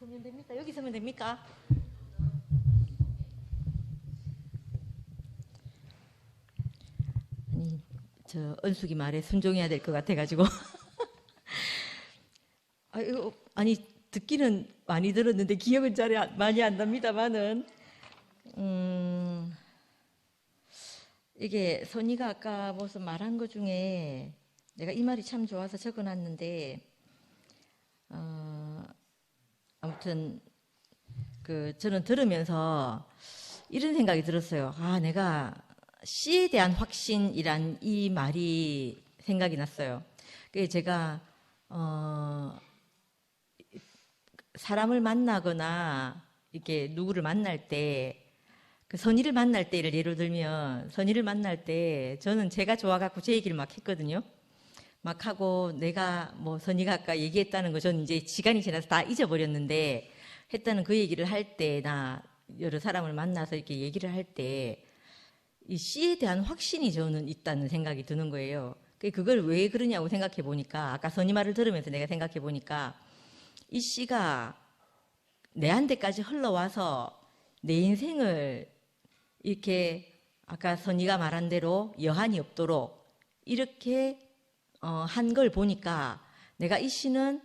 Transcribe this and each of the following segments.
서면 됩니까? 여기 서면 됩니까? 아니, 저 은숙이 말에 순종해야 될 것 같아가지고. 아니, 듣기는 많이 들었는데 기억은 잘 많이 안 납니다만은, 이게 선이가 아까 무슨 말한 것 중에 내가 이 말이 참 좋아서 적어놨는데, 아무튼 저는 들으면서 이런 생각이 들었어요. 아, 내가 씨에 대한 확신이란 이 말이 생각이 났어요. 제가 사람을 만나거나 이렇게 누구를 만날 때, 그 선의를 만날 때를 예로 들면, 선의를 만날 때 저는 제가 좋아갖고 제 얘기를 막 했거든요. 막 하고 내가 뭐 선의가 아까 얘기했다는 거 저는 이제 시간이 지나서 다 잊어버렸는데, 했다는 그 얘기를 할 때, 나 여러 사람을 만나서 이렇게 얘기를 할 때 이 씨에 대한 확신이 저는 있다는 생각이 드는 거예요. 그걸 왜 그러냐고 생각해 보니까, 아까 선의 말을 들으면서 내가 생각해 보니까, 이 씨가 내한테까지 흘러와서 내 인생을 이렇게 아까 선의가 말한 대로 여한이 없도록 이렇게 한 걸 보니까, 내가 이 씨는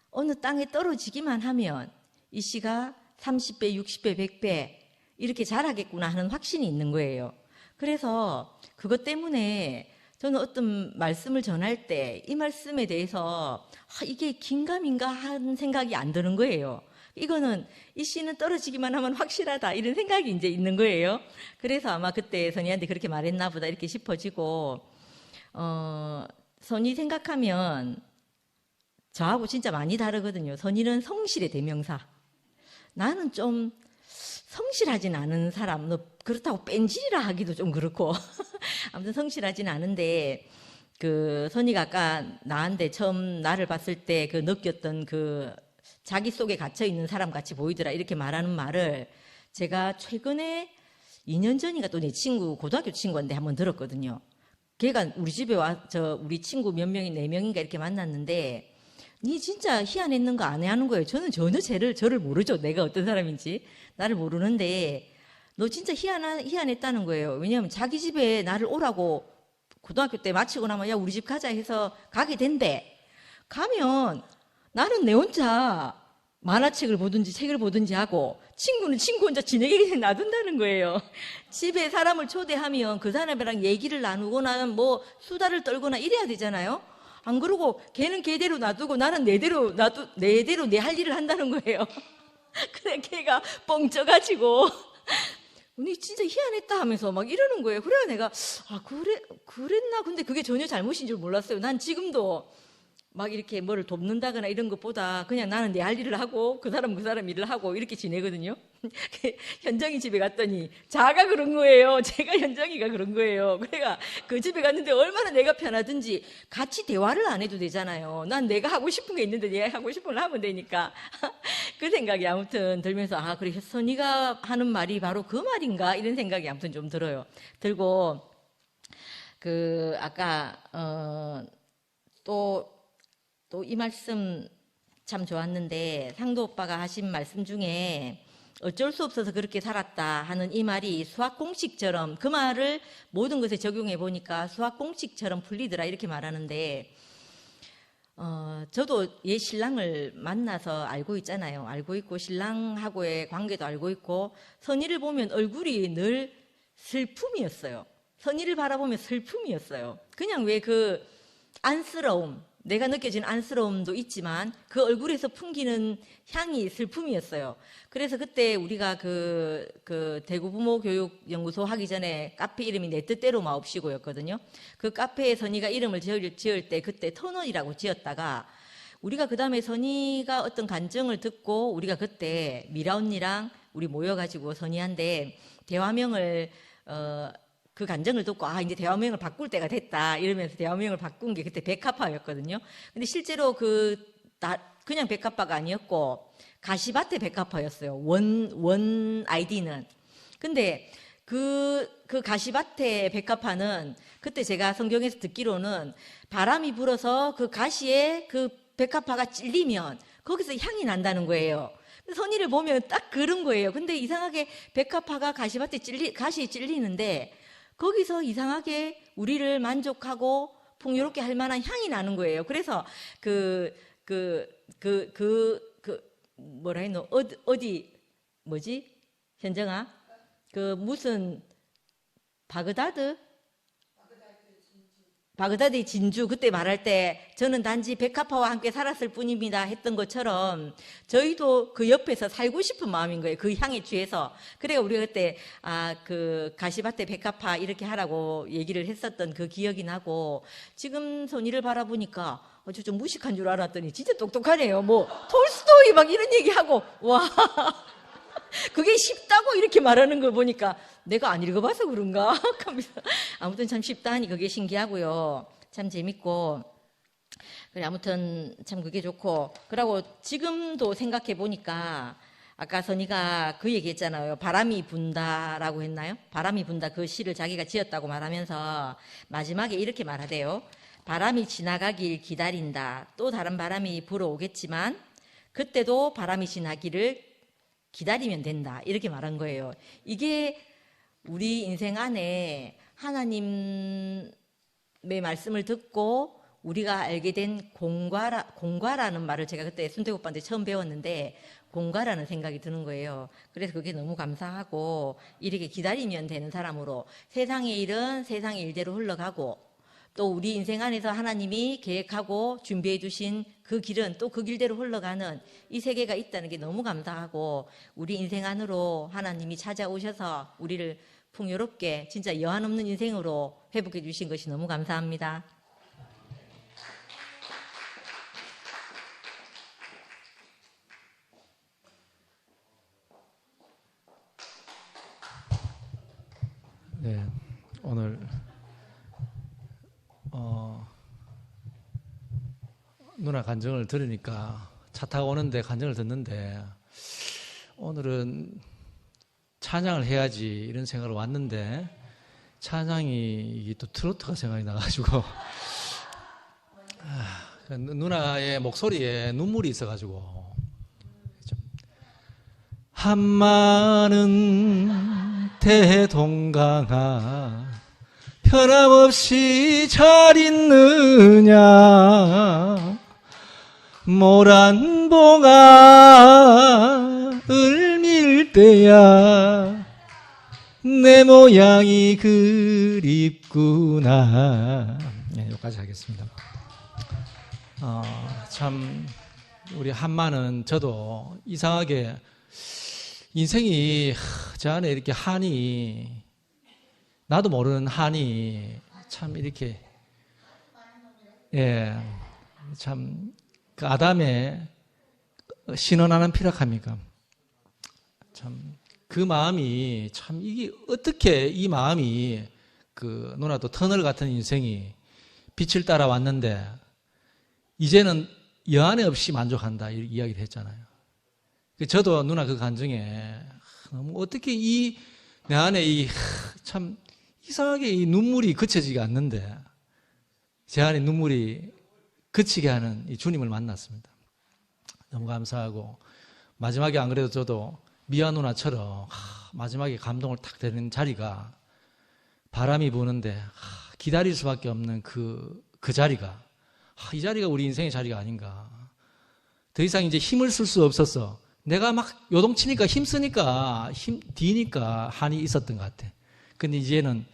어느 땅에 떨어지기만 하면 이 씨가 30배, 60배, 100배 이렇게 자라겠구나 하는 확신이 있는 거예요. 그래서 그것 때문에 저는 어떤 말씀을 전할 때 이 말씀에 대해서 이게 긴가민가 하는 생각이 안 드는 거예요. 이거는 이 씨는 떨어지기만 하면 확실하다 이런 생각이 이제 있는 거예요. 그래서 아마 그때 선이한테 그렇게 말했나 보다 이렇게 싶어지고, 선이 생각하면 저하고 진짜 많이 다르거든요. 선이는 성실의 대명사. 나는 좀 성실하진 않은 사람, 그렇다고 뺀질이라 하기도 좀 그렇고 아무튼 성실하진 않은데, 선이가 아까 나한테 처음 나를 봤을 때 느꼈던 자기 속에 갇혀 있는 사람 같이 보이더라 이렇게 말하는 말을 제가 최근에 2년 전인가 또 내 친구, 고등학교 친구인데 한번 들었거든요. 걔가 우리 집에 우리 친구 몇 명이 4명인가 이렇게 만났는데, 니 진짜 희한했는 거 안 해 하는 거예요. 저는 전혀 저를 모르죠. 내가 어떤 사람인지. 나를 모르는데, 너 진짜 희한했다는 거예요. 왜냐하면 자기 집에 나를 오라고 고등학교 때 마치고 나면, 야, 우리 집 가자 해서 가게 된대. 가면 나는 내 혼자 만화책을 보든지 책을 보든지 하고, 친구는 친구 혼자 지내게 놔둔다는 거예요. 집에 사람을 초대하면 그 사람이랑 얘기를 나누거나 뭐 수다를 떨거나 이래야 되잖아요. 안 그러고 걔는 걔대로 놔두고 나는 내대로 내 할 일을 한다는 거예요. 그래, 걔가 뻥쳐가지고 언니 진짜 희한했다 하면서 막 이러는 거예요. 그래야 내가 그랬나? 근데 그게 전혀 잘못인 줄 몰랐어요. 난 지금도 막 이렇게 뭐를 돕는다거나 이런 것보다 그냥 나는 내 할 일을 하고 그 사람 일을 하고 이렇게 지내거든요. 현정이 집에 갔더니 자가 그런 거예요. 제가 현정이가 그런 거예요. 그래가 그 집에 갔는데 얼마나 내가 편하든지 같이 대화를 안 해도 되잖아요. 난 내가 하고 싶은 게 있는데 내가 하고 싶은 걸 하면 되니까. 그 생각이 아무튼 들면서, 그래 선이가 하는 말이 바로 그 말인가 이런 생각이 아무튼 좀 들어요. 들고 아까 또 이 말씀 참 좋았는데, 상도 오빠가 하신 말씀 중에 어쩔 수 없어서 그렇게 살았다 하는 이 말이 수학 공식처럼, 그 말을 모든 것에 적용해 보니까 수학 공식처럼 풀리더라 이렇게 말하는데, 저도 얘 신랑을 만나서 알고 있잖아요. 알고 있고 신랑하고의 관계도 알고 있고, 선이를 보면 얼굴이 늘 슬픔이었어요. 선이를 바라보면 슬픔이었어요. 그냥 왜 안쓰러움, 내가 느껴진 안쓰러움도 있지만 그 얼굴에서 풍기는 향이 슬픔이었어요. 그래서 그때 우리가 대구 부모교육연구소 하기 전에 카페 이름이 내 뜻대로 마옵시고였거든요. 그 카페에 선이가 이름을 지을 때 그때 터널이라고 지었다가, 우리가 그 다음에 선이가 어떤 간증을 듣고 우리가 그때 미라 언니랑 우리 모여가지고 선이한테 대화명을 그 간증을 듣고, 이제 대화명을 바꿀 때가 됐다 이러면서 대화명을 바꾼 게 그때 백합화였거든요. 근데 실제로 그냥 백합화가 아니었고 가시밭의 백합화였어요. 원 아이디는. 근데 그 가시밭의 백합화는 그때 제가 성경에서 듣기로는 바람이 불어서 그 가시에 그 백합화가 찔리면 거기서 향이 난다는 거예요. 선의를 보면 딱 그런 거예요. 근데 이상하게 백합화가 가시밭에 가시에 찔리는데 거기서 이상하게 우리를 만족하고 풍요롭게 할 만한 향이 나는 거예요. 그래서 뭐라 했노? 어디 뭐지? 현정아? 무슨 바그다드 진주 그때 말할 때 저는 단지 백합화와 함께 살았을 뿐입니다 했던 것처럼 저희도 그 옆에서 살고 싶은 마음인 거예요. 그 향에 취해서. 그래 우리가 그때 그 가시밭에 백합화 이렇게 하라고 얘기를 했었던 그 기억이 나고 지금 선의를 바라보니까 저 좀 무식한 줄 알았더니 진짜 똑똑하네요. 뭐 톨스토이 막 이런 얘기하고 와 그게 쉽다고 이렇게 말하는 걸 보니까 내가 안 읽어봐서 그런가 하면서 아무튼 참 쉽다 하니 그게 신기하고요. 참 재밌고 그래 아무튼 참 그게 좋고 그러고 지금도 생각해 보니까 아까 선이가 그 얘기했잖아요. 바람이 분다라고 했나요? 바람이 분다 그 시를 자기가 지었다고 말하면서 마지막에 이렇게 말하대요. 바람이 지나가길 기다린다. 또 다른 바람이 불어오겠지만 그때도 바람이 지나기를 기다리면 된다. 이렇게 말한 거예요. 이게 우리 인생 안에 하나님의 말씀을 듣고 우리가 알게 된 공과라는 말을 제가 그때 순택 오빠한테 처음 배웠는데 공과라는 생각이 드는 거예요. 그래서 그게 너무 감사하고 이렇게 기다리면 되는 사람으로 세상의 일은 세상의 일대로 흘러가고 또 우리 인생 안에서 하나님이 계획하고 준비해 주신 그 길은 또 그 길대로 흘러가는 이 세계가 있다는 게 너무 감사하고 우리 인생 안으로 하나님이 찾아오셔서 우리를 풍요롭게 진짜 여한 없는 인생으로 회복해 주신 것이 너무 감사합니다. 네, 오늘 누나 간증을 들으니까 차 타고 오는데 간증을 듣는데 오늘은 찬양을 해야지 이런 생각으로 왔는데 찬양이 또 트로트가 생각이 나가지고 누나의 목소리에 눈물이 있어가지고 한마는 대동강아 변함없이 잘 있느냐 모란봉아 을밀 때야 내 모양이 그립구나. 네, 여기까지 하겠습니다. 참 우리 한마는 저도 이상하게 인생이 저 안에 이렇게 한이 나도 모르는 한이 참 이렇게 참 그 아담의 신원하는 피락합니까? 참 그 마음이 참 이게 어떻게 이 마음이 그 누나도 터널 같은 인생이 빛을 따라왔는데 이제는 여한에 없이 만족한다 이 이야기를 했잖아요. 저도 누나 그 간증에 너무 어떻게 내 안에 참 이상하게 이 눈물이 그쳐지지 않는데 제 안에 눈물이 그치게 하는 이 주님을 만났습니다. 너무 감사하고 마지막에 안 그래도 저도 미아 누나처럼 마지막에 감동을 탁 되는 자리가 바람이 부는데 기다릴 수밖에 없는 그 자리가 이 자리가 우리 인생의 자리가 아닌가. 더 이상 이제 힘을 쓸 수 없어서 내가 막 요동치니까 힘쓰니까 디니까 한이 있었던 것 같아. 근데 이제는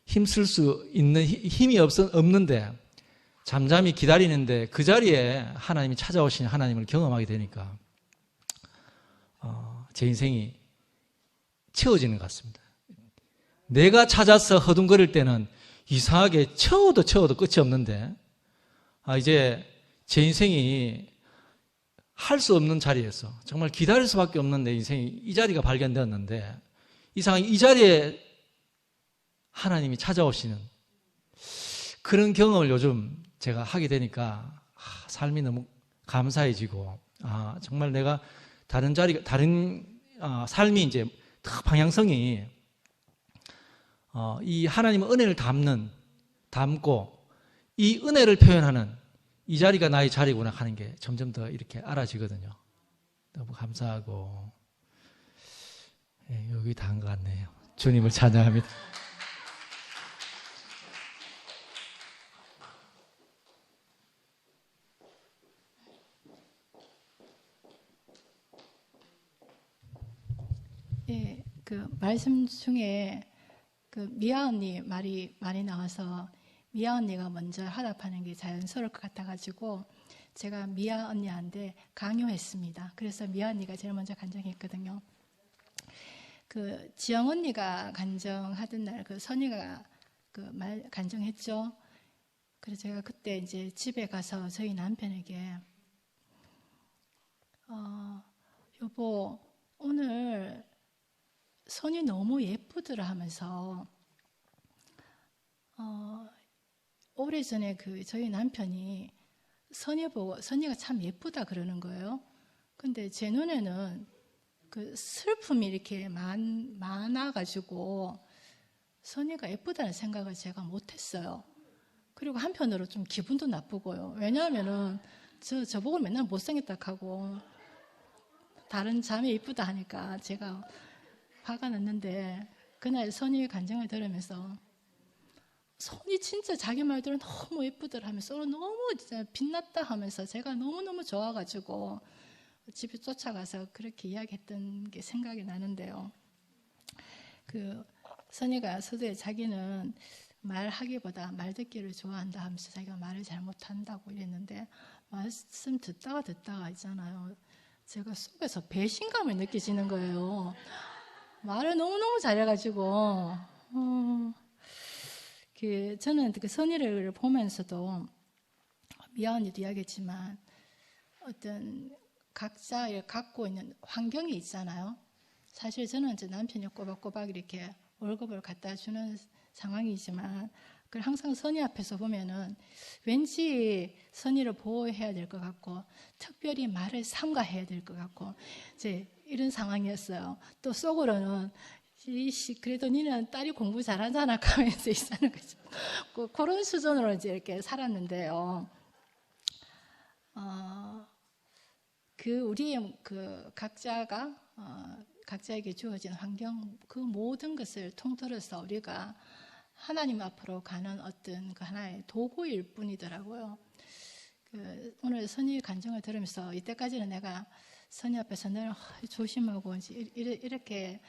힘쓸 수 있는 힘이 없는데 잠잠히 기다리는데 그 자리에 하나님이 찾아오신 하나님을 경험하게 되니까 제 인생이 채워지는 것 같습니다. 내가 찾아서 허둥거릴 때는 이상하게 채워도 끝이 없는데 이제 제 인생이 할 수 없는 자리에서 정말 기다릴 수밖에 없는 내 인생이 이 자리가 발견되었는데 이상하게 이 자리에 하나님이 찾아오시는 그런 경험을 요즘 제가 하게 되니까 삶이 너무 감사해지고 정말 내가 다른 삶이 이제 방향성이 이 하나님의 은혜를 담고 이 은혜를 표현하는 이 자리가 나의 자리구나 하는 게 점점 더 이렇게 알아지거든요. 너무 감사하고, 예, 여기 다 한 것 같네요. 주님을 찬양합니다. 예, 그 말씀 중에 그 미아 언니 말이 많이 나와서 미아 언니가 먼저 화답하는 게 자연스러울 것 같아가지고 제가 미아 언니한테 강요했습니다. 그래서 미아 언니가 제일 먼저 간증했거든요. 그 지영 언니가 간증하던 날 그 선이가 그 말 간증했죠. 그래서 제가 그때 이제 집에 가서 저희 남편에게 여보 오늘 선이 너무 예쁘더라 하면서 오래전에 그 저희 남편이 선이 보고 선이가 참 예쁘다 그러는 거예요. 근데 제 눈에는 그 슬픔이 이렇게 많아가지고 선이가 예쁘다는 생각을 제가 못했어요. 그리고 한편으로 좀 기분도 나쁘고요. 왜냐하면은 저보고 맨날 못생겼다 하고 다른 자매 이쁘다 하니까 제가 화가 났는데 그날 선이의 간증을 들으면서 선이 진짜 자기 말대로 너무 예쁘더라 하면서 너무 진짜 빛났다 하면서 제가 너무너무 좋아가지고 집에 쫓아가서 그렇게 이야기했던 게 생각이 나는데요. 그 선이가 서두에 자기는 말하기보다 말 듣기를 좋아한다 하면서 자기가 말을 잘못한다고 이랬는데 말씀 듣다가 있잖아요. 제가 속에서 배신감을 느껴지는 거예요. 말을 너무너무 잘해가지고 저는 그 선의를 보면서도 미아 언니도 이야기했지만 어떤 각자 갖고 있는 환경이 있잖아요. 사실 저는 이제 남편이 꼬박꼬박 이렇게 월급을 갖다 주는 상황이지만 그걸 항상 선의 앞에서 보면은 왠지 선의를 보호해야 될 것 같고 특별히 말을 삼가해야 될 것 같고 이제 이런 상황이었어요. 또 속으로는 그래도 니는 딸이 공부 잘하잖아 하면서 있는 거죠. 그런 수준으로 이제 이렇게 살았는데요. 우리의 그 각자가 각자에게 주어진 환경 그 모든 것을 통틀어서 우리가 하나님 앞으로 가는 어떤 그 하나의 도구일 뿐이더라고요. 오늘 선의 간증을 들으면서 이때까지는 내가 선의 앞에서 늘 조심하고 이렇게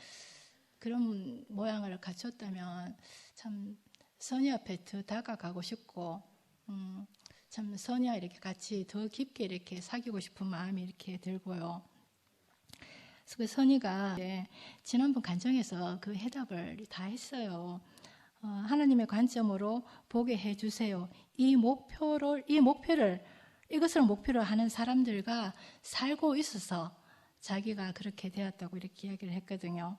그런 모양을 갖췄다면 참 선의 앞에 더 다가가고 싶고 참 선의와 이렇게 같이 더 깊게 이렇게 사귀고 싶은 마음이 이렇게 들고요. 그래서 선의가 지난번 간증에서 그 해답을 다 했어요. 하나님의 관점으로 보게 해주세요. 이것을 목표로 하는 사람들과 살고 있어서 자기가 그렇게 되었다고 이렇게 이야기를 했거든요.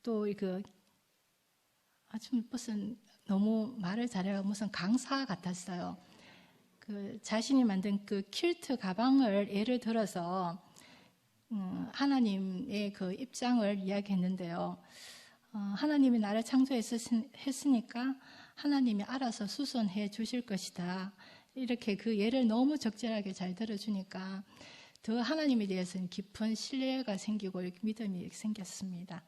또 아주 무슨 너무 말을 잘해가 무슨 강사 같았어요. 자신이 만든 그 퀼트 가방을 예를 들어서 하나님의 그 입장을 이야기했는데요. 하나님이 나를 창조했으니까 하나님이 알아서 수선해 주실 것이다. 이렇게 그 예를 너무 적절하게 잘 들어주니까 더 하나님에 대해서는 깊은 신뢰가 생기고 이렇게 믿음이 생겼습니다.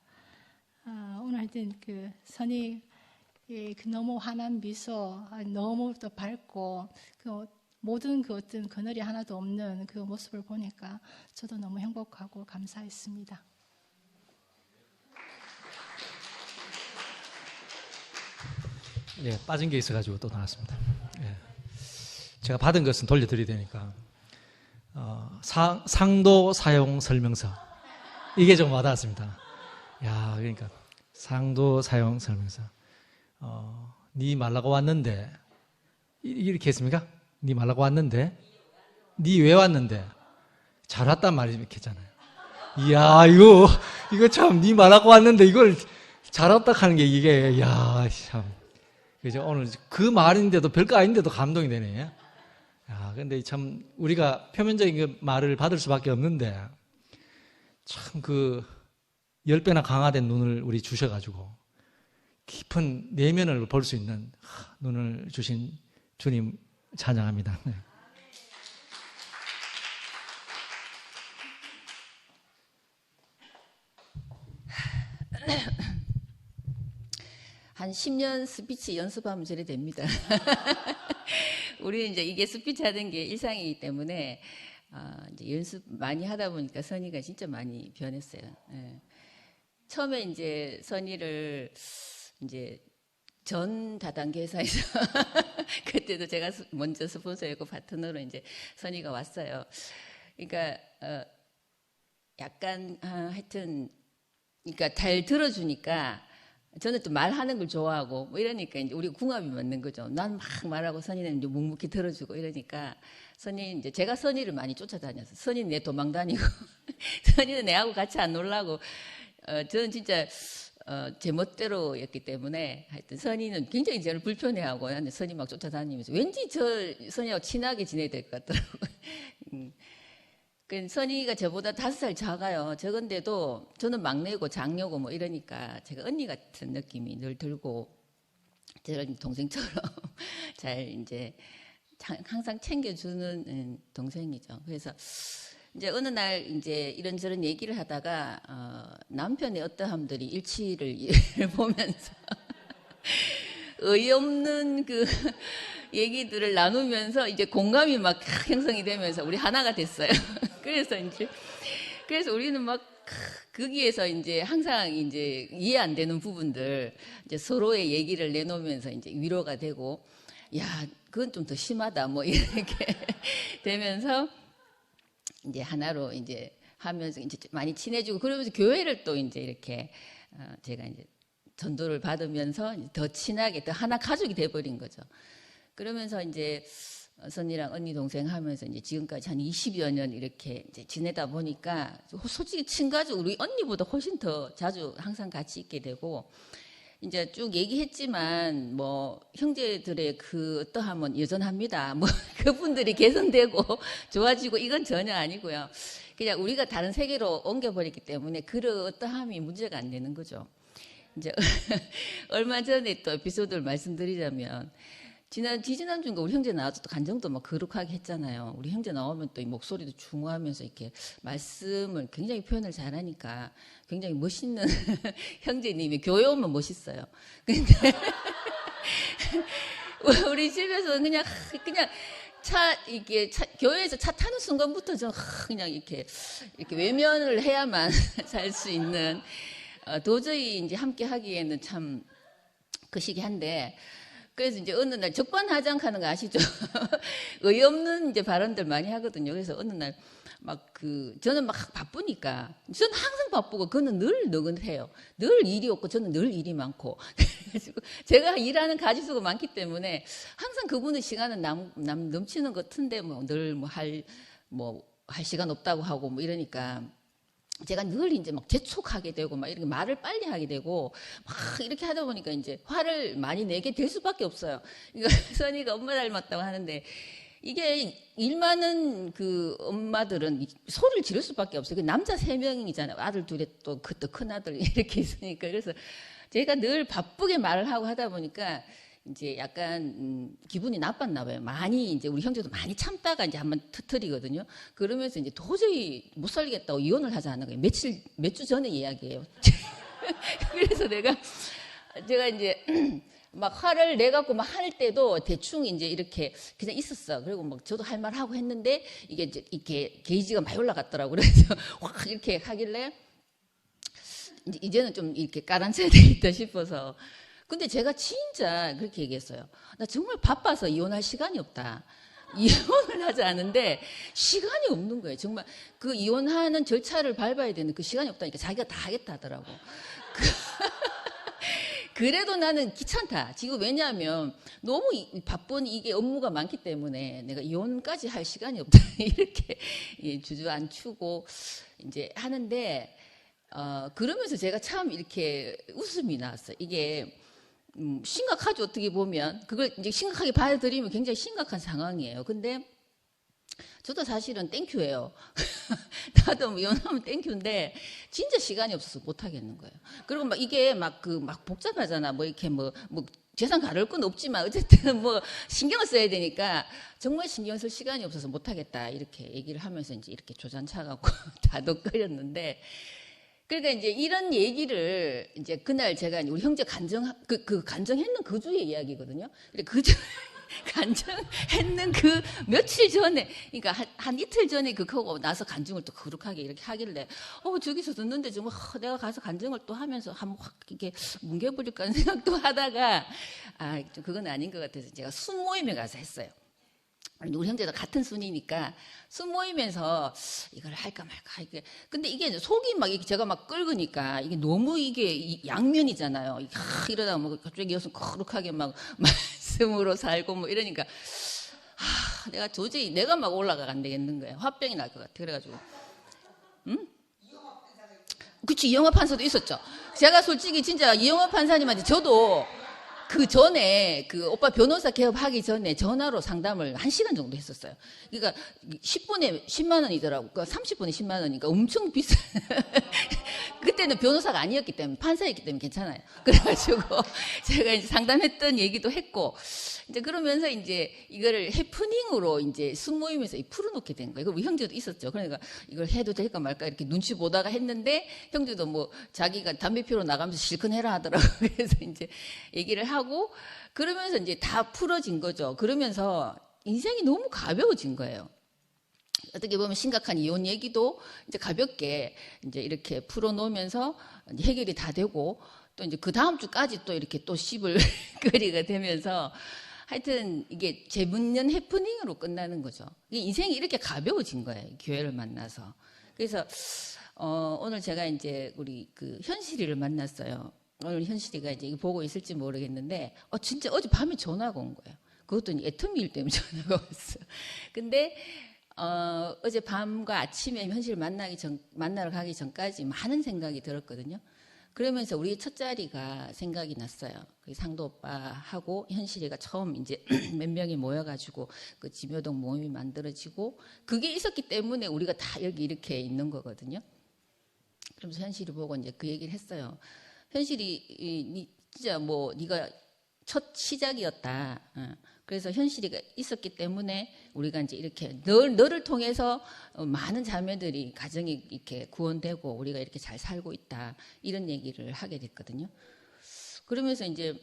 오늘 하여튼 그 선이 너무 환한 미소, 너무 또 밝고 모든 그 어떤 그늘이 하나도 없는 그 모습을 보니까 저도 너무 행복하고 감사했습니다. 예, 빠진 게 있어가지고 또 나왔습니다. 예. 제가 받은 것은 돌려드려야 되니까 상도 사용 설명서 이게 좀 와닿았습니다. 야, 그러니까 상도 사용 설명서. 니 말라고 왔는데 이렇게 했습니까? 니 말라고 왔는데 니 왜 왔는데 잘 왔단 말이 이렇게 했잖아요. 이야, 이거 참 니 말라고 왔는데 이걸 잘 왔다 하는 게 이게 야, 참. 그죠? 오늘 그 말인데도 별거 아닌데도 감동이 되네. 야, 근데 참 우리가 표면적인 그 말을 받을 수밖에 없는데 참 10배나 강화된 눈을 우리 주셔가지고 깊은 내면을 볼 수 있는 눈을 주신 주님 찬양합니다. 네. 한 10년 스피치 연습하면 저래 됩니다. 우리는 이제 이게 스피치 하는 게 일상이기 때문에 이제 연습 많이 하다 보니까 선의가 진짜 많이 변했어요. 예. 처음에 이제 선의를 이제 전 다단계 회사에서 그때도 제가 먼저 스폰서였고 파트너로 이제 선의가 왔어요. 그러니까 약간 하여튼 그러니까 잘 들어주니까 저는 또 말하는 걸 좋아하고 뭐 이러니까 이제 우리가 궁합이 맞는 거죠. 난 막 말하고 선의는 이제 묵묵히 들어주고 이러니까 선의 이제 제가 선의를 많이 쫓아다녔어요. 선의는 내 도망 다니고 선의는 내하고 같이 안 놀라고 저는 진짜 제 멋대로였기 때문에 하여튼 선의는 굉장히 저를 불편해하고 나는 선의 막 쫓아다니면서 왠지 저 선의하고 친하게 지내야 될 것 같더라고요. 그 선의가 저보다 5살 작아요. 적은데도 저는 막내고 장녀고 뭐 이러니까 제가 언니 같은 느낌이 늘 들고 저를 동생처럼 잘 이제 항상 챙겨주는 동생이죠. 그래서 이제 어느 날 이제 이런저런 얘기를 하다가 남편의 어떠함들이 일치를 보면서 어이없는 그 얘기들을 나누면서 이제 공감이 막 형성이 되면서 우리 하나가 됐어요. 그래서 우리는 막 거기에서 이제 항상 이제 이해 안 되는 부분들 이제 서로의 얘기를 내놓으면서 이제 위로가 되고 야, 그건 좀 더 심하다 뭐 이렇게 되면서 이제 하나로 이제 하면서 이제 많이 친해지고 그러면서 교회를 또 이제 이렇게 제가 이제 전도를 받으면서 더 친하게 더 하나 가족이 돼버린 거죠. 그러면서 이제 선이랑 언니 동생 하면서 이제 지금까지 한 20여 년 이렇게 이제 지내다 보니까 솔직히 친가족 우리 언니보다 훨씬 더 자주 항상 같이 있게 되고 이제 쭉 얘기했지만 뭐 형제들의 그 어떠함은 여전합니다. 뭐 그분들이 개선되고 좋아지고 이건 전혀 아니고요. 그냥 우리가 다른 세계로 옮겨버렸기 때문에 그 어떠함이 문제가 안 되는 거죠. 이제 얼마 전에 또 에피소드를 말씀드리자면 지지난주인가 우리 형제 나와서 또 간정도 막 거룩하게 했잖아요. 우리 형제 나오면 또 이 목소리도 중후하면서 이렇게 말씀을 굉장히 표현을 잘하니까 굉장히 멋있는 형제님이 교회 오면 멋있어요. 근데 우리 집에서는 그냥 교회에서 차 타는 순간부터 저 그냥 이렇게 외면을 해야만 살 수 있는 도저히 이제 함께 하기에는 참 거시기 한데 그래서 이제 어느 날 적반하장하는 거 아시죠? 어이없는 이제 발언들 많이 하거든요. 그래서 어느 날 저는 막 바쁘니까 저는 항상 바쁘고 그는 늘 너근해요. 늘 일이 없고 저는 늘 일이 많고 그래가지고 제가 일하는 가지수가 많기 때문에 항상 그분의 시간은 넘치는 것 같은데 뭐 늘 할 시간 없다고 하고 뭐 이러니까. 제가 늘 이제 막 재촉하게 되고 막 이렇게 말을 빨리 하게 되고 막 이렇게 하다 보니까 이제 화를 많이 내게 될 수밖에 없어요. 그러니까 선이가 엄마 닮았다고 하는데 이게 일 많은 그 엄마들은 소리를 지를 수밖에 없어요. 그 남자 3명이잖아요. 아들 둘에 또 큰 아들 이렇게 있으니까 그래서 제가 늘 바쁘게 말을 하고 하다 보니까 이제 약간 기분이 나빴나 봐요. 많이 이제 우리 형제도 많이 참다가 이제 한번 터뜨리거든요. 그러면서 이제 도저히 못 살겠다고 이혼을 하자는 거예요. 몇 주 전에 이야기예요. 그래서 제가 이제 막 화를 내갖고 막 할 때도 대충 이제 이렇게 그냥 있었어. 그리고 막 저도 할 말 하고 했는데 이게 이제 이렇게 게이지가 많이 올라갔더라고요. 그래서 확 이렇게 하길래 이제는 좀 이렇게 깔아앉혀야 되겠다 싶어서. 근데 제가 진짜 그렇게 얘기했어요. 나 정말 바빠서 이혼할 시간이 없다. 이혼을 하지 않은데 시간이 없는 거예요. 정말 그 이혼하는 절차를 밟아야 되는 그 시간이 없다니까 자기가 다 하겠다 하더라고. 그래도 나는 귀찮다. 지금 왜냐하면 너무 바쁜 이게 업무가 많기 때문에 내가 이혼까지 할 시간이 없다. 이렇게 주저앉히고 이제 하는데 그러면서 제가 참 이렇게 웃음이 나왔어요. 이게 심각하죠. 어떻게 보면 그걸 이제 심각하게 받아들이면 굉장히 심각한 상황이에요. 근데 저도 사실은 땡큐예요. 나도 이혼하면 땡큐인데 진짜 시간이 없어서 못 하겠는 거예요. 그리고 막 이게 막 복잡하잖아. 뭐 이렇게 뭐 재산 가릴 건 없지만 어쨌든 뭐 신경을 써야 되니까 정말 신경 쓸 시간이 없어서 못 하겠다 이렇게 얘기를 하면서 이제 이렇게 조잔 차갖고 다독거렸는데 그러니까 이제 이런 얘기를 이제 그날 제가 우리 형제 간증했는 그 주의 이야기거든요. 그 주, 간증했는 그 며칠 전에, 그러니까 한 이틀 전에 그거고 나서 간증을 또 거룩하게 이렇게 하길래, 저기서 듣는데 좀 내가 가서 간증을 또 하면서 한번 확 이렇게 뭉개버릴까 하는 생각도 하다가, 좀 그건 아닌 것 같아서 제가 순모임에 가서 했어요. 우리 형제도 같은 순이니까 순모임에서 이걸 할까 말까. 근데 이게 속이 막 제가 막 끓으니까 이게 너무 이게 양면이잖아요. 이러다가 뭐 갑자기 여기서 거룩하게 막 말씀으로 살고 뭐 이러니까 내가 도저히 내가 막 올라가 안 되겠는 거예요. 화병이 날 것 같아. 그래가지고 그치, 이영하 판사도 있었죠. 제가 솔직히 진짜 이영하 판사님한테 저도 그 전에 그 오빠 변호사 개업하기 전에 전화로 상담을 1시간 정도 했었어요. 그러니까 10분에 10만 원이더라고. 그러니까 30분에 10만 원이니까 엄청 비싸. 그때는 변호사가 아니었기 때문에 판사였기 때문에 괜찮아요. 그래가지고 제가 이제 상담했던 얘기도 했고 이제 그러면서 이제 이거를 해프닝으로 이제 순모임에서 풀어놓게 된 거예요. 우리 형제도 있었죠. 그러니까 이걸 해도 될까 말까 이렇게 눈치 보다가 했는데 형제도 뭐 자기가 담배 피우러 나가면서 실컷 해라 하더라고요. 그래서 이제 얘기를 하고 그러면서 이제 다 풀어진 거죠. 그러면서 인생이 너무 가벼워진 거예요. 어떻게 보면 심각한 이혼 얘기도 이제 가볍게 이제 이렇게 풀어놓으면서 이제 해결이 다 되고 또 이제 그 다음 주까지 또 이렇게 또 씹을 거리가 되면서 하여튼 이게 재밌는 해프닝으로 끝나는 거죠. 인생이 이렇게 가벼워진 거예요. 교회를 만나서. 그래서 오늘 제가 이제 우리 그 현실이를 만났어요. 오늘 현실이가 이제 이거 보고 있을지 모르겠는데 진짜 어제 밤에 전화가 온 거예요. 그것도 애터미 일 때문에 전화가 왔어요. 근데 어제 밤과 아침에 현실을 만나러 가기 전까지 많은 생각이 들었거든요. 그러면서 우리 첫자리가 생각이 났어요. 상도 오빠하고 현실이가 처음 이제 몇 명이 모여가지고 그 지묘동 모임이 만들어지고 그게 있었기 때문에 우리가 다 여기 이렇게 있는 거거든요. 그러면서 현실이 보고 이제 그 얘기를 했어요. 현실이 진짜 뭐 네가 첫 시작이었다. 그래서 현실이가 있었기 때문에 우리가 이제 이렇게 너를 통해서 많은 자매들이 가정이 이렇게 구원되고 우리가 이렇게 잘 살고 있다. 이런 얘기를 하게 됐거든요. 그러면서 이제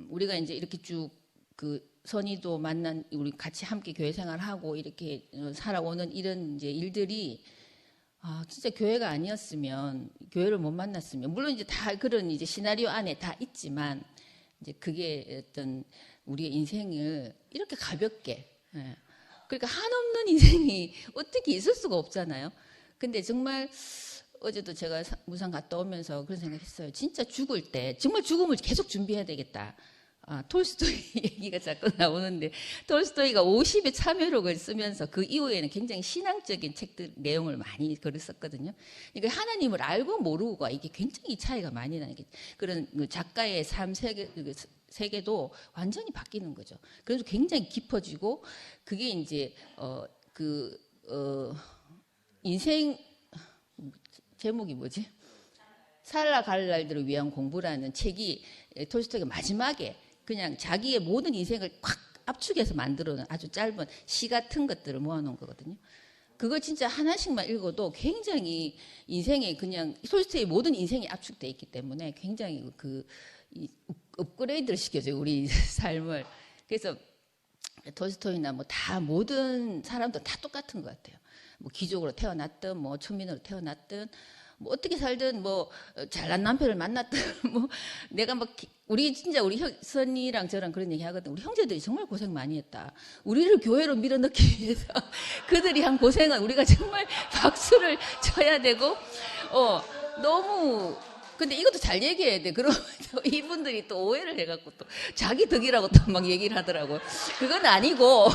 우리가 이제 이렇게 쭉 그 선이도 만난 우리 같이 함께 교회 생활하고 이렇게 살아오는 이런 이제 일들이 진짜 교회가 아니었으면 교회를 못 만났으면 물론 이제 다 그런 이제 시나리오 안에 다 있지만 이제 그게 어떤 우리의 인생을 이렇게 가볍게 그러니까 한없는 인생이 어떻게 있을 수가 없잖아요. 근데 정말 어제도 제가 무상 갔다 오면서 그런 생각했어요. 진짜 죽을 때 정말 죽음을 계속 준비해야 되겠다. 톨스토이 얘기가 자꾸 나오는데 톨스토이가 50의 참회록을 쓰면서 그 이후에는 굉장히 신앙적인 책들 내용을 많이 글을 썼거든요. 그러니까 하나님을 알고 모르고가 이게 굉장히 차이가 많이 나는 게 그런 작가의 삶 세계도 완전히 바뀌는 거죠. 그래서 굉장히 깊어지고 그게 이제 인생 제목이 뭐지? 살아갈 날들을 위한 공부라는 책이 톨스토이가 마지막에 그냥 자기의 모든 인생을 꽉 압축해서 만들어놓은 아주 짧은 시 같은 것들을 모아놓은 거거든요. 그거 진짜 하나씩만 읽어도 굉장히 인생에 그냥 톨스토이의 모든 인생이 압축되어 있기 때문에 굉장히 업그레이드를 시켜줘요. 우리 삶을. 그래서 톨스토이나 뭐 다 모든 사람들 다 똑같은 것 같아요. 뭐 귀족으로 태어났든 뭐 천민으로 태어났든 뭐 어떻게 살든 뭐 잘난 남편을 만났든 뭐 내가 막 우리 진짜 우리 선이랑 저랑 그런 얘기 하거든. 우리 형제들이 정말 고생 많이 했다. 우리를 교회로 밀어넣기 위해서 그들이 한 고생은 우리가 정말 박수를 쳐야 되고 너무 근데 이것도 잘 얘기해야 돼. 그러면 이분들이 또 오해를 해갖고 또 자기 덕이라고 또 막 얘기를 하더라고. 그건 아니고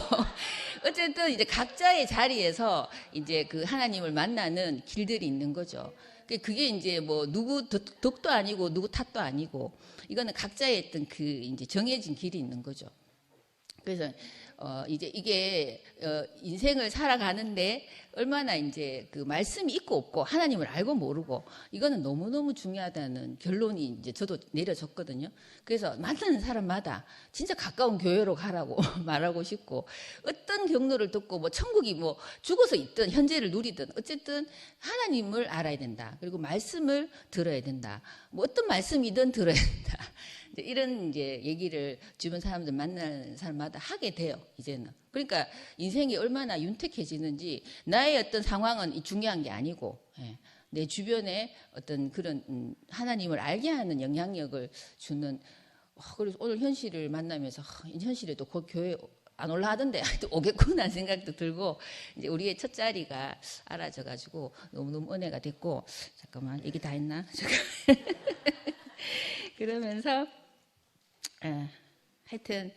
어쨌든 이제 각자의 자리에서 이제 그 하나님을 만나는 길들이 있는 거죠. 그게 이제 뭐 누구 덕도 아니고 누구 탓도 아니고 이거는 각자의 어떤 그 이제 정해진 길이 있는 거죠. 그래서 이제 이게 인생을 살아가는데 얼마나 이제 그 말씀이 있고 없고 하나님을 알고 모르고 이거는 너무너무 중요하다는 결론이 이제 저도 내려졌거든요. 그래서 만나는 사람마다 진짜 가까운 교회로 가라고 말하고 싶고, 어떤 경로를 듣고 뭐 천국이 뭐 죽어서 있든 현재를 누리든 어쨌든 하나님을 알아야 된다. 그리고 말씀을 들어야 된다. 뭐 어떤 말씀이든 들어야 된다. 이런 이제 얘기를 주변 사람들 만나는 사람마다 하게 돼요, 이제는. 그러니까 인생이 얼마나 윤택해지는지 나의 어떤 상황은 중요한 게 아니고, 내 주변에 어떤 그런 하나님을 알게 하는 영향력을 주는. 그래서 오늘 현실을 만나면서 현실에도 곧 교회 안 올라가던데 또 오겠구나 생각도 들고, 이제 우리의 첫 자리가 알아져가지고 너무너무 은혜가 됐고. 잠깐만, 얘기 다 했나? 그러면서 하여튼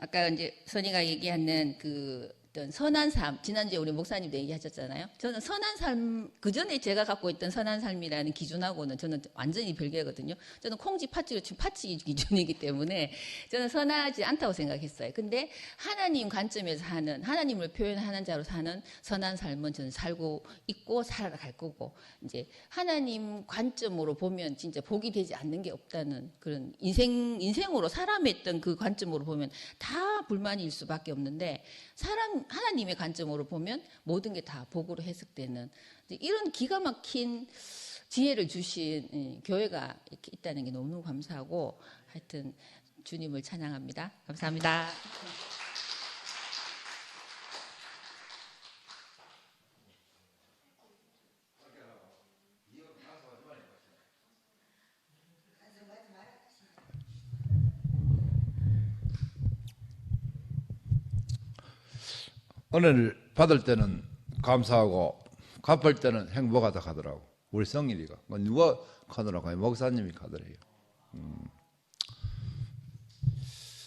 아까 이제 선이가 얘기하는 그 어떤 선한 삶, 지난주에 우리 목사님도 얘기하셨잖아요. 저는 선한 삶, 그 전에 제가 갖고 있던 선한 삶이라는 기준하고는 저는 완전히 별개거든요. 저는 콩지 팥쥐로 지금 팥쥐 기준이기 때문에 저는 선하지 않다고 생각했어요. 근데 하나님 관점에서 하는, 하나님을 표현하는 자로 사는 선한 삶은 저는 살고 있고 살아갈 거고, 이제 하나님 관점으로 보면 진짜 복이 되지 않는 게 없다는 그런 인생으로 사람의 어떤 그 관점으로 보면 다 불만일 수밖에 없는데, 하나님의 관점으로 보면 모든 게 다 복으로 해석되는 이런 기가 막힌 지혜를 주신 교회가 이렇게 있다는 게 너무너무 감사하고, 하여튼 주님을 찬양합니다. 감사합니다. 은혜를 받을 때는 감사하고 갚을 때는 행복하다 하더라고. 우리 성일이가. 누가 하더라고요? 목사님이 하더래요.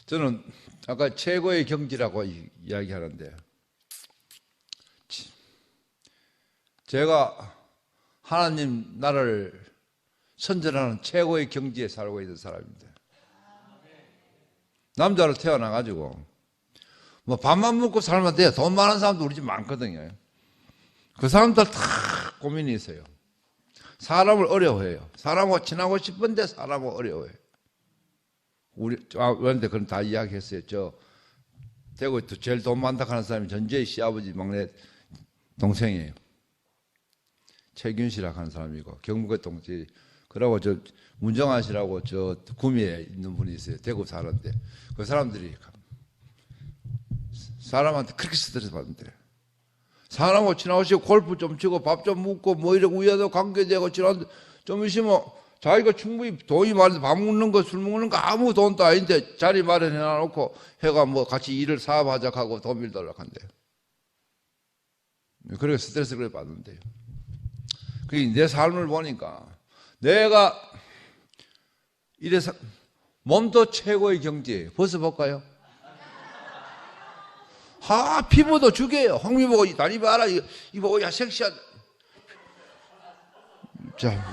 저는 아까 최고의 경지라고 이야기하는데, 제가 하나님 나라를 선전하는 최고의 경지에 살고 있는 사람입니다. 남자로 태어나가지고 뭐 밥만 먹고 살면 돼요. 돈 많은 사람도 우리 집 많거든요. 그 사람들 다 고민이 있어요. 사람을 어려워해요. 사람하고 친하고 싶은데 사람을 어려워해요. 그런데 그건 다 이야기했어요. 저 대구에 또 제일 돈 많다 하는 사람이 전재희 시아버지 막내 동생이에요. 최균 씨라고 하는 사람이고, 경북의 동지. 그러고 저 문정환 씨라고 저 구미에 있는 분이 있어요. 대구 사는데 그 사람들이 사람한테 그렇게 스트레스 받는데, 사람하고 친하고 싶고 골프 좀 치고 밥 좀 먹고 뭐 이렇게 우야도 관계되고 친한데 좀 있으면 자기가 충분히 돈이 많은데 밥 먹는 거 술 먹는 거 아무 돈도 아닌데 자리 마련해 놔놓고 해가 뭐 같이 일을 사업하자고 하고 돈 빌더라고 한대요. 그렇게 스트레스를 받는데요. 그게 내 삶을 보니까 내가 이래서 몸도 최고의 경지예요. 벗어볼까요? 피부도 죽여요. 홍미 보고 다리 봐라. 이거 야 섹시하다. 자,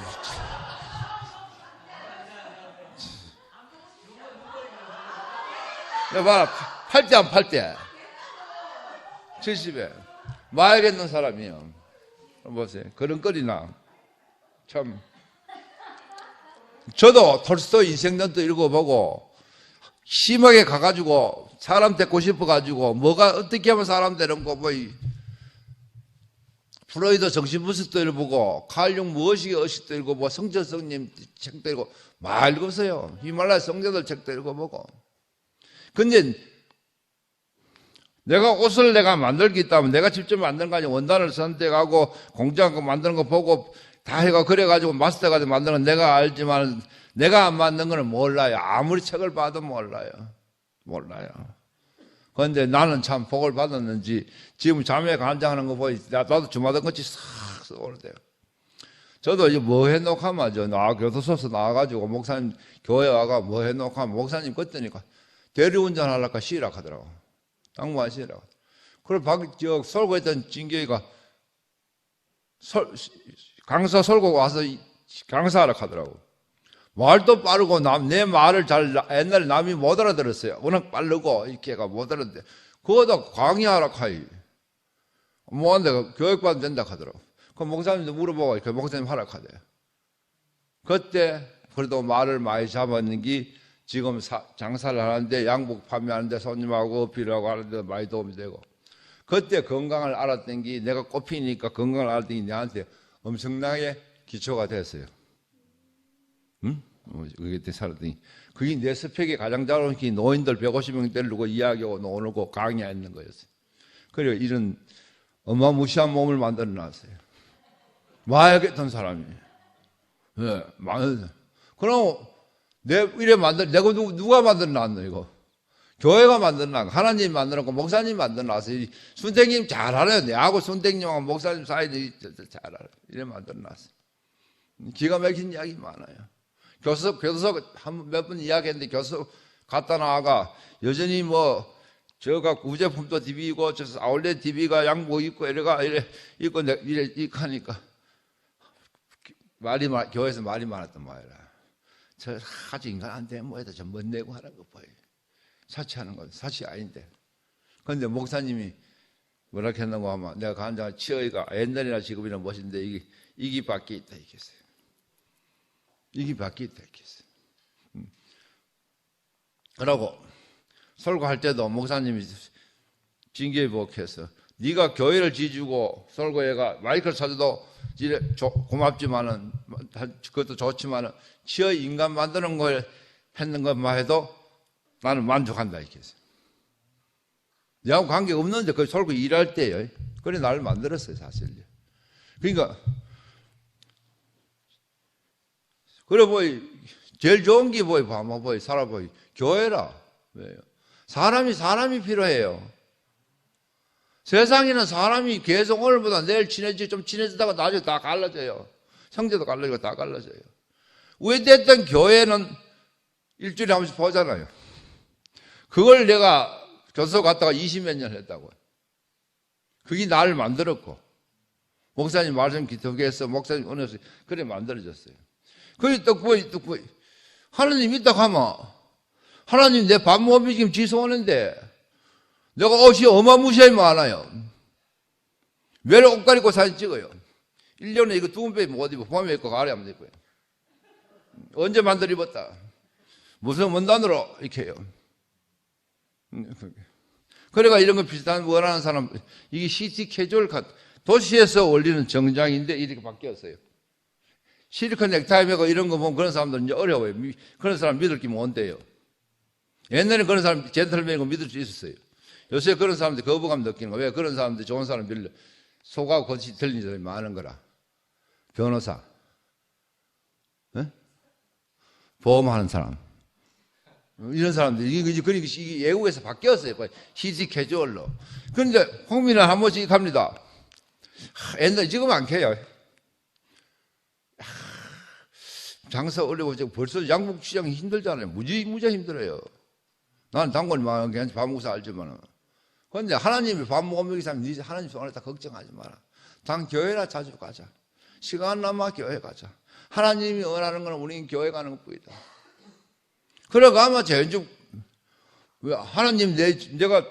봐라. 8대 안 8대. 70에 마약했는 사람이요. 보세요. 그런거리나 참. 저도 톨스토이 인생전도 읽어보고 심하게 가가지고 사람 되고 싶어가지고 뭐가 어떻게 하면 사람 되는 거 뭐 프로이드 정신분석도 읽어보고 칼융 무엇이 의식도 읽어보고 성철성님 책도 읽고 막 읽었어요. 히말라야 성자들 책도 읽어보고. 근데 내가 옷을 내가 만들기 있다면 내가 직접 만드는 거 아니고 원단을 선택하고 공장 만드는 거 보고 다 해가 그래가지고 마스터가 만드는 건 내가 알지만 내가 안 만든 거는 몰라요. 아무리 책을 봐도 몰라요. 그런데 나는 참 복을 받았는지 지금 자매 간장하는 거 보니 나도 주마등 같이 싹 쏘는데요. 저도 이제 뭐 해놓고 하면 교도소에서 나와가지고 목사님 교회 와가 뭐 해놓고 하면 목사님 그때니까 대리운전 하려까 쉬라 하더라고. 당무안 쉬라고. 그래서 설고 있던 진교이가 강사 설고 와서 강사하라 하더라고. 말도 빠르고 내 말을 옛날에 남이 못 알아들었어요. 워낙 빠르고 이렇게가 못 알아듣는데 그거다 강의하라 카이. 뭐한데 교육받으면 된다 하더라고. 그 목사님도 물어보고 그 목사님 하라 하대요. 그때 그래도 말을 많이 잡았는 게 지금 장사를 하는데 양복 판매하는데 손님하고 어필하고 하는데 많이 도움이 되고 그때 건강을 알았던 게 내가 꼽히니까 건강을 알았던 게 내한테 엄청나게 기초가 됐어요. 응? 그때 살았더니 그게 내 스펙에 가장 잘 어울리는 게 노인들 150명 데리고 이야기하고 노는고 강의하는 거였어요. 그리고 이런 어마무시한 몸을 만들어 놨어요. 마약했던 사람이. 네, 그럼 이래 내가 누가 만들어 놨노, 이거? 교회가 만들어 놨고, 하나님이 만들어 놨고, 목사님이 만들어 놨어요. 순택님 잘 알아요. 내하고 순택님하고 목사님 사이도 잘 알아요. 이래 만들어 놨어요. 기가 막힌 이야기 많아요. 교수석 몇 번 이야기했는데 교수석 갔다 나와가 여전히 저가 구제품도 DB고, 저 아울렛 DB가 양복 입고, 이래 입고, 이래 하니까, 교회에서 말이 많았단 말이야. 저 아주 인간 안 되면 뭐해도 좀 멋내고 하는 거 봐요. 사치하는 건 사치 아닌데. 그런데 목사님이 뭐라 했는가 하면 내가 간장 치어이가 옛날이나 지금이나 멋인데 이게 밖에 있다 이겠어요. 이게 밖에 있다 이겠어요. 그러고 설교할 때도 목사님이 징계복해서 네가 교회를 지주고 설교회가 마이크를 찾아도 고맙지만은 그것도 좋지만은 치어 인간 만드는 걸 했는 것만 해도 나는 만족한다 이렇게 했어요. 내하고 관계 없는데 그 설교 일할 때요. 그래 나를 만들었어요 사실. 그러니까 그래 제일 좋은 게 살아보이 교회라. 왜요? 사람이 필요해요. 세상에는 사람이 계속 오늘보다 내일 좀 친해지다가 나중에 다 갈라져요. 형제도 갈라지고 다 갈라져요. 왜 됐든 교회는 일주일에 한 번씩 보잖아요. 그걸 내가 교수 갔다가 20몇 년 했다고요. 그게 나를 만들었고, 목사님 말씀 기특해서 목사님 은혜서 그래 만들어졌어요. 그게 또 하나님 있다 하면, 하나님 내 밥 못 먹이면 지소하는데, 내가 옷이 어마무시하게 많아요. 왜 옷 가리고 사진 찍어요? 1년에 이거 2번 못 입어. 봄에 입고 가을에 안 입고요. 언제 만들어 입었다. 무슨 원단으로 이렇게 해요. 그래가 이런 거 비슷한 원하는 사람, 이게 시티 캐주얼 도시에서 올리는 정장인데 이렇게 바뀌었어요. 실리콘 넥타이 매고 이런 거 보면 그런 사람들은 이제 어려워요. 그런 사람 믿을 기면 온대요. 옛날에 그런 사람 젠틀맨이고 믿을 수 있었어요. 요새 그런 사람들 거부감 느끼는 거예요. 왜 그런 사람들 좋은 사람 빌려 속하고 거짓이 들리는 사람이 많은 거라. 변호사, 보험하는 사람, 이런 사람들 이게 외국에서 바뀌었어요. 시티 캐주얼로. 그런데 홍민은 한 번씩 갑니다. 옛날 지금 안 캐요. 장사 어려고 벌써 양복 시장이 힘들잖아요. 무지 힘들어요. 나는 단골이 많은 게 밥 먹어서 알지만은. 그런데 하나님이 밥 못 먹는 사람, 하나님 손에 다 걱정하지 마라. 당 교회나 자주 가자. 시간 남아 교회 가자. 하나님이 원하는 건 우리는 교회 가는 것뿐이다. 그러고 아마 제주 하나님 내가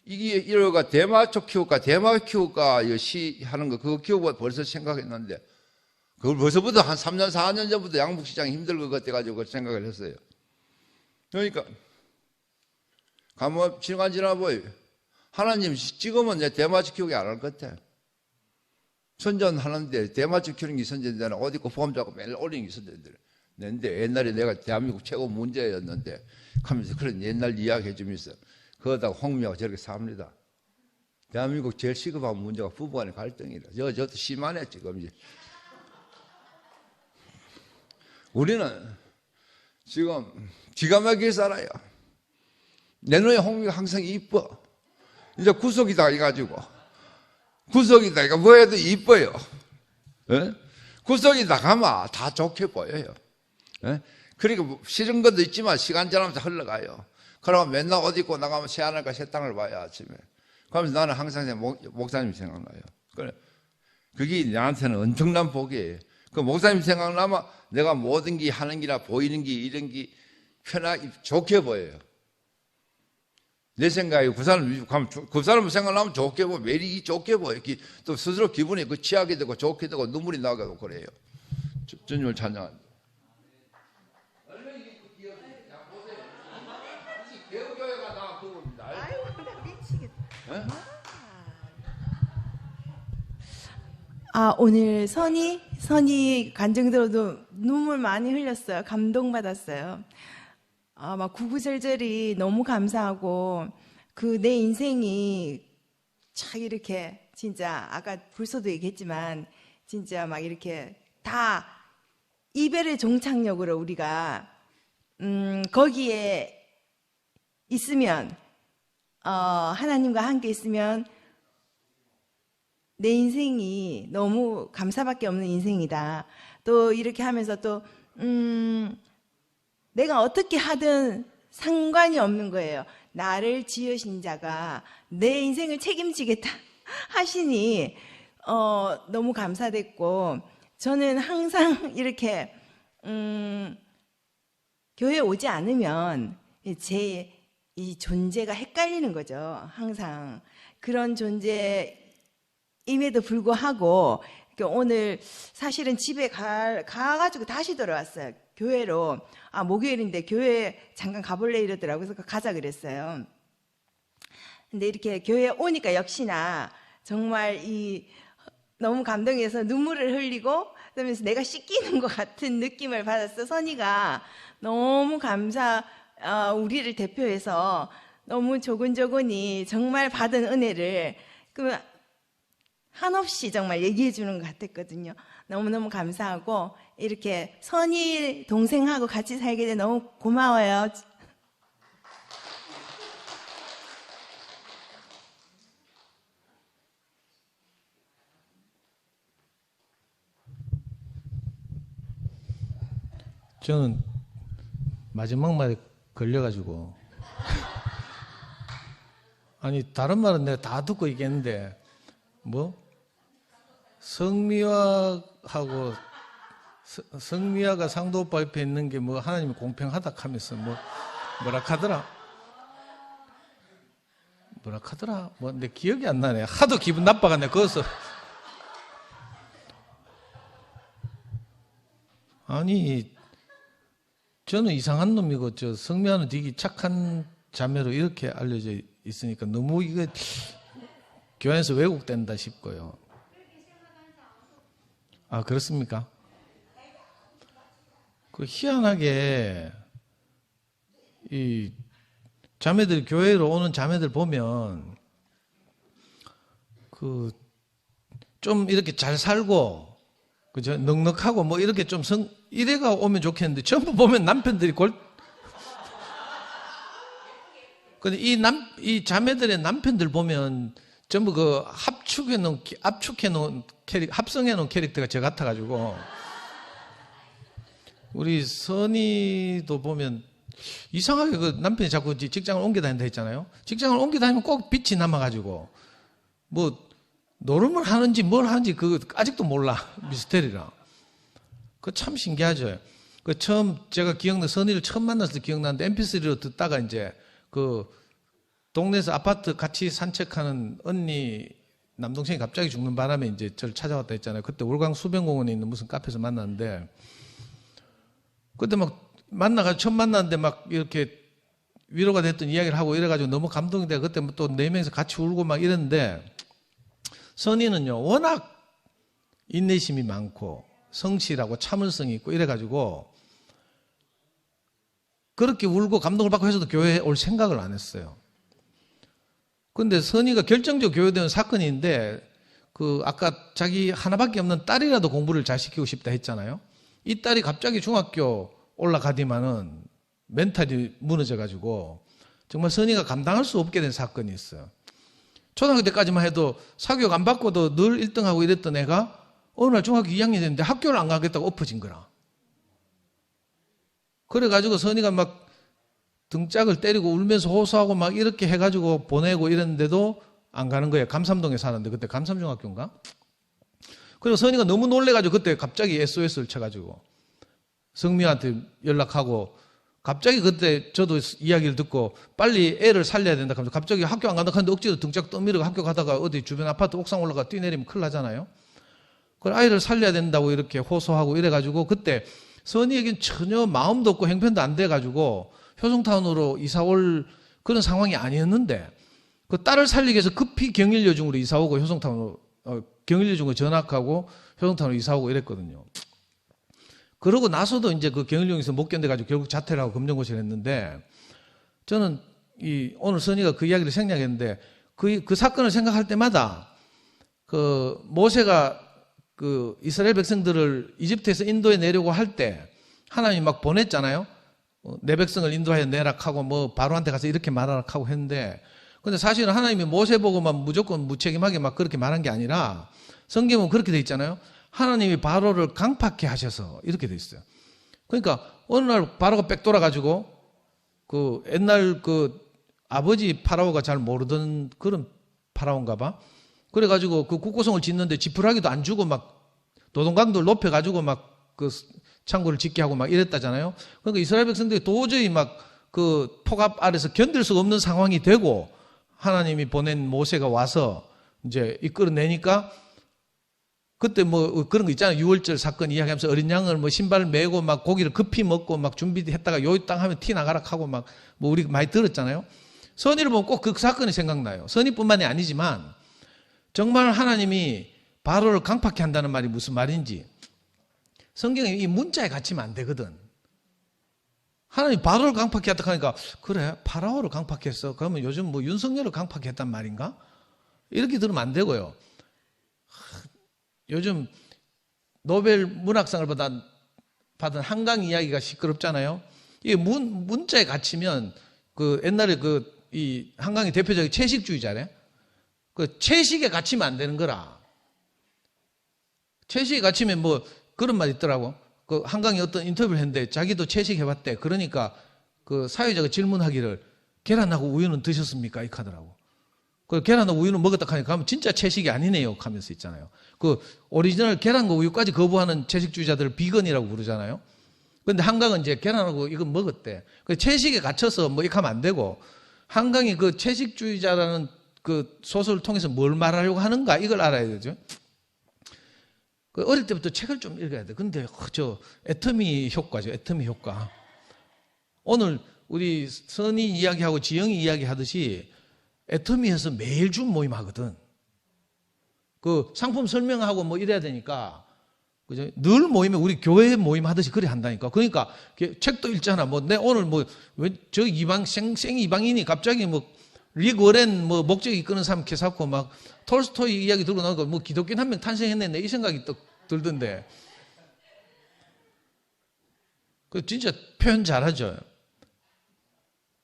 이게 이러가 대마초 키울까 대마 키울까 시 하는 거 그거 키우고 벌써 생각했는데 그걸 벌써부터 한 3년 4년 전부터 양복 시장이 힘들 것 같아 가지고 생각을 했어요. 그러니까 가면 지나 보여. 하나님 지금은 내 대마초 키우기 안 할 것 같아. 선전 하는데 대마초 키우는 게 선전되나 어디 있고 보험 잡고 매일 올리는 게 선전되는데 옛날에 내가 대한민국 최고 문제였는데 하면서 그런 옛날 이야기 해주면서 그러다가 홍미하고 저렇게 삽니다. 대한민국 제일 시급한 문제가 부부간의 갈등이라. 저도 심하네 지금 이제. 우리는 지금 기가 막히게 살아요. 내 눈에 홍미가 항상 이뻐. 이제 구석이다 해가지고 구석이다 이거 뭐해도 이뻐요. 예? 구석이다 가면 다 좋게 보여요. 예? 그리고 싫은 것도 있지만 시간 지나면서 흘러가요. 그러면 맨날 옷 입고 나가면 새하늘과 새 땅을 봐요 아침에. 그러면서 나는 항상 목사님 생각나요. 그래, 그게 나한테는 엄청난 복이에요. 그 목사님 생각나면 내가 모든 게 하는 게나 보이는 게 이런 게 편하게 좋게 보여요. 내 생각에 그 사람 생각나면 좋게 보여. 매력이 좋게 보여. 또 스스로 기분이 취하게 되고 좋게 되고 눈물이 나게 되고 그래요. 주님을 찬양합니다. 오늘 선이 간증 들어도 눈물 많이 흘렸어요. 감동받았어요. 막 구구절절히 너무 감사하고 그 내 인생이 참 이렇게 진짜 아까 불서도 얘기했지만 진짜 막 이렇게 다 이별의 종착역으로 우리가 거기에 있으면 하나님과 함께 있으면 내 인생이 너무 감사밖에 없는 인생이다. 또 이렇게 하면서 또 내가 어떻게 하든 상관이 없는 거예요. 나를 지으신 자가 내 인생을 책임지겠다 하시니 너무 감사됐고 저는 항상 이렇게 교회에 오지 않으면 제 이 존재가 헷갈리는 거죠. 항상 그런 존재임에도 불구하고 오늘 사실은 집에 가가지고 다시 돌아왔어요. 교회로. 목요일인데 교회 잠깐 가볼래 이러더라고요. 그래서 가자 그랬어요. 근데 이렇게 교회에 오니까 역시나 정말 너무 감동해서 눈물을 흘리고 그러면서 내가 씻기는 것 같은 느낌을 받았어. 선이가 너무 우리를 대표해서 너무 조근조근히 정말 받은 은혜를 한없이 정말 얘기해 주는 것 같았거든요. 너무너무 감사하고 이렇게 선희 동생하고 같이 살게 돼 너무 고마워요. 저는 마지막 말에 걸려가지고 아니 다른 말은 내가 다 듣고 있겠는데 성미화가 상도 오빠 옆에 있는 게 하나님이 공평하다 하면서 뭐라 하더라 내 기억이 안 나네. 하도 기분 나빠가네. 거기서 아니 저는 이상한 놈이고 성미화는 되게 착한 자매로 이렇게 알려져 있으니까 너무 이거 교회에서 왜곡된다 싶고요. 그렇습니까? 희한하게 이 자매들 교회로 오는 자매들 보면 좀 이렇게 잘 살고 그죠? 넉넉하고 이렇게 좀 이래가 오면 좋겠는데 전부 보면 남편들이 근데 이 자매들의 남편들 보면 전부 합성해 놓은 캐릭터가 저 같아가지고 우리 선이도 보면 이상하게 남편이 자꾸 직장을 옮겨 다닌다 했잖아요. 직장을 옮겨 다니면 꼭 빛이 남아가지고 노름을 하는지 뭘 하는지 아직도 몰라. 미스테리라. 참 신기하죠. 제가 선이를 처음 만났을 때 기억나는데 MP3로 듣다가 이제 동네에서 아파트 같이 산책하는 언니 남동생이 갑자기 죽는 바람에 이제 저를 찾아왔다 했잖아요. 그때 울강 수변공원에 있는 무슨 카페에서 만났는데 그때 처음 만났는데 이렇게 위로가 됐던 이야기를 하고 이래가지고 너무 감동이 돼. 그때 또 4명이서 같이 울고 이랬는데 선이는요 워낙 인내심이 많고 성실하고 참을성이 있고 이래가지고 그렇게 울고 감동을 받고 해서도 교회에 올 생각을 안 했어요. 근데 선이가 결정적으로 교회되는 사건인데 아까 자기 하나밖에 없는 딸이라도 공부를 잘 시키고 싶다 했잖아요. 이 딸이 갑자기 중학교 올라가더만은 멘탈이 무너져가지고 정말 선이가 감당할 수 없게 된 사건이 있어요. 초등학교 때까지만 해도 사교육 안 받고도 늘 1등하고 이랬던 애가 어느 날 중학교 2학년이 됐는데 학교를 안 가겠다고 엎어진 거라. 그래가지고 선이가 등짝을 때리고 울면서 호소하고 이렇게 해가지고 보내고 이랬는데도 안 가는 거예요. 감삼동에 사는데 그때 감삼중학교인가? 그리고 선이가 너무 놀래가지고 그때 갑자기 SOS를 쳐가지고 성미한테 연락하고 갑자기 그때 저도 이야기를 듣고 빨리 애를 살려야 된다 하면서 갑자기 학교 안 간다 하는데 억지로 등짝 떠밀고 학교 가다가 어디 주변 아파트 옥상 올라가 뛰내리면 큰일 나잖아요. 그 아이를 살려야 된다고 이렇게 호소하고 이래가지고 그때 선이에겐 전혀 마음도 없고 행편도 안 돼가지고 효성타운으로 이사 올 그런 상황이 아니었는데 그 딸을 살리기 위해서 급히 경일여중으로 이사 오고 효성타운으로 경일여중으로 전학하고 효성타운으로 이사 오고 이랬거든요. 그러고 나서도 이제 그 경일여중에서 못 견뎌가지고 결국 자퇴를 하고 검정고시를 했는데 저는 오늘 선이가 그 이야기를 생략했는데 그 사건을 생각할 때마다 그 모세가 그 이스라엘 백성들을 이집트에서 인도에 내려고 할 때 하나님이 막 보냈잖아요. 내 백성을 인도하여 내락하고 뭐 바로한테 가서 이렇게 말하라고 했는데 근데 사실은 하나님이 모세 보고만 무조건 무책임하게 막 그렇게 말한 게 아니라 성경은 그렇게 돼 있잖아요. 하나님이 바로를 강팍해 하셔서 이렇게 돼 있어요. 그러니까 어느 날 바로가 빽 돌아가지고 그 옛날 그 아버지 파라오가 잘 모르던 그런 파라오인가 봐. 그래가지고 그 국고성을 짓는데 지푸라기도 안 주고 막 노동강도를 높여가지고 막 그 창고를 짓게 하고 막 이랬다잖아요. 그러니까 이스라엘 백성들이 도저히 막 그 폭압 아래서 견딜 수가 없는 상황이 되고 하나님이 보낸 모세가 와서 이제 이끌어내니까 그때 뭐 그런 거 있잖아요. 6월절 사건 이야기하면서 어린 양을 뭐 신발 메고 막 고기를 급히 먹고 막 준비했다가 요이 땅 하면 티 나가라 하고 막 뭐 우리 많이 들었잖아요. 선의를 보면 꼭 그 사건이 생각나요. 선의뿐만이 아니지만 정말 하나님이 바로를 강팍해 한다는 말이 무슨 말인지 성경에 이 문자에 갇히면 안 되거든. 하나님 바로를 강팍해 했다 하니까 그래 파라오를 강팍했어. 그러면 요즘 뭐 윤석열을 강팍해 했단 말인가? 이렇게 들으면 안 되고요. 요즘 노벨 문학상을 받은 한강 이야기가 시끄럽잖아요. 이 문자에 갇히면 그 옛날에 이 한강이 대표적인 채식주의자래. 그 채식에 갇히면 안 되는 거라. 채식에 갇히면 뭐 그런 말 있더라고. 그 한강이 어떤 인터뷰를 했는데 자기도 채식해봤대. 그러니까 그 사회자가 질문하기를 계란하고 우유는 드셨습니까? 이렇게 하더라고. 그 계란하고 우유는 먹었다 하니까 하면 진짜 채식이 아니네요 하면서 있잖아요. 그 오리지널 계란과 우유까지 거부하는 채식주의자들을 비건이라고 부르잖아요. 그런데 한강은 이제 계란하고 이거 먹었대. 그 채식에 갇혀서 뭐 이렇게 하면 안 되고 한강이 그 채식주의자라는 그 소설을 통해서 뭘 말하려고 하는가 이걸 알아야 되죠. 그 어릴 때부터 책을 좀 읽어야 돼. 근데 저 애터미 효과죠. 애터미 효과. 오늘 우리 선이 이야기하고 지영이 이야기하듯이 애터미에서 매일 줌 모임 하거든. 그 상품 설명하고 뭐 이래야 되니까 그죠? 늘 모임에 우리 교회 모임 하듯이 그래 한다니까. 그러니까 책도 읽잖아. 뭐 내 오늘 뭐 왜 저 생 이방인이 갑자기 뭐 릭 워렌 뭐 목적이 이끄는 사람 캐사고 막 톨스토이 이야기 들고 나니까 뭐 기독교인 한 명 탄생했네 이 생각이 또 들던데. 그 진짜 표현 잘하죠.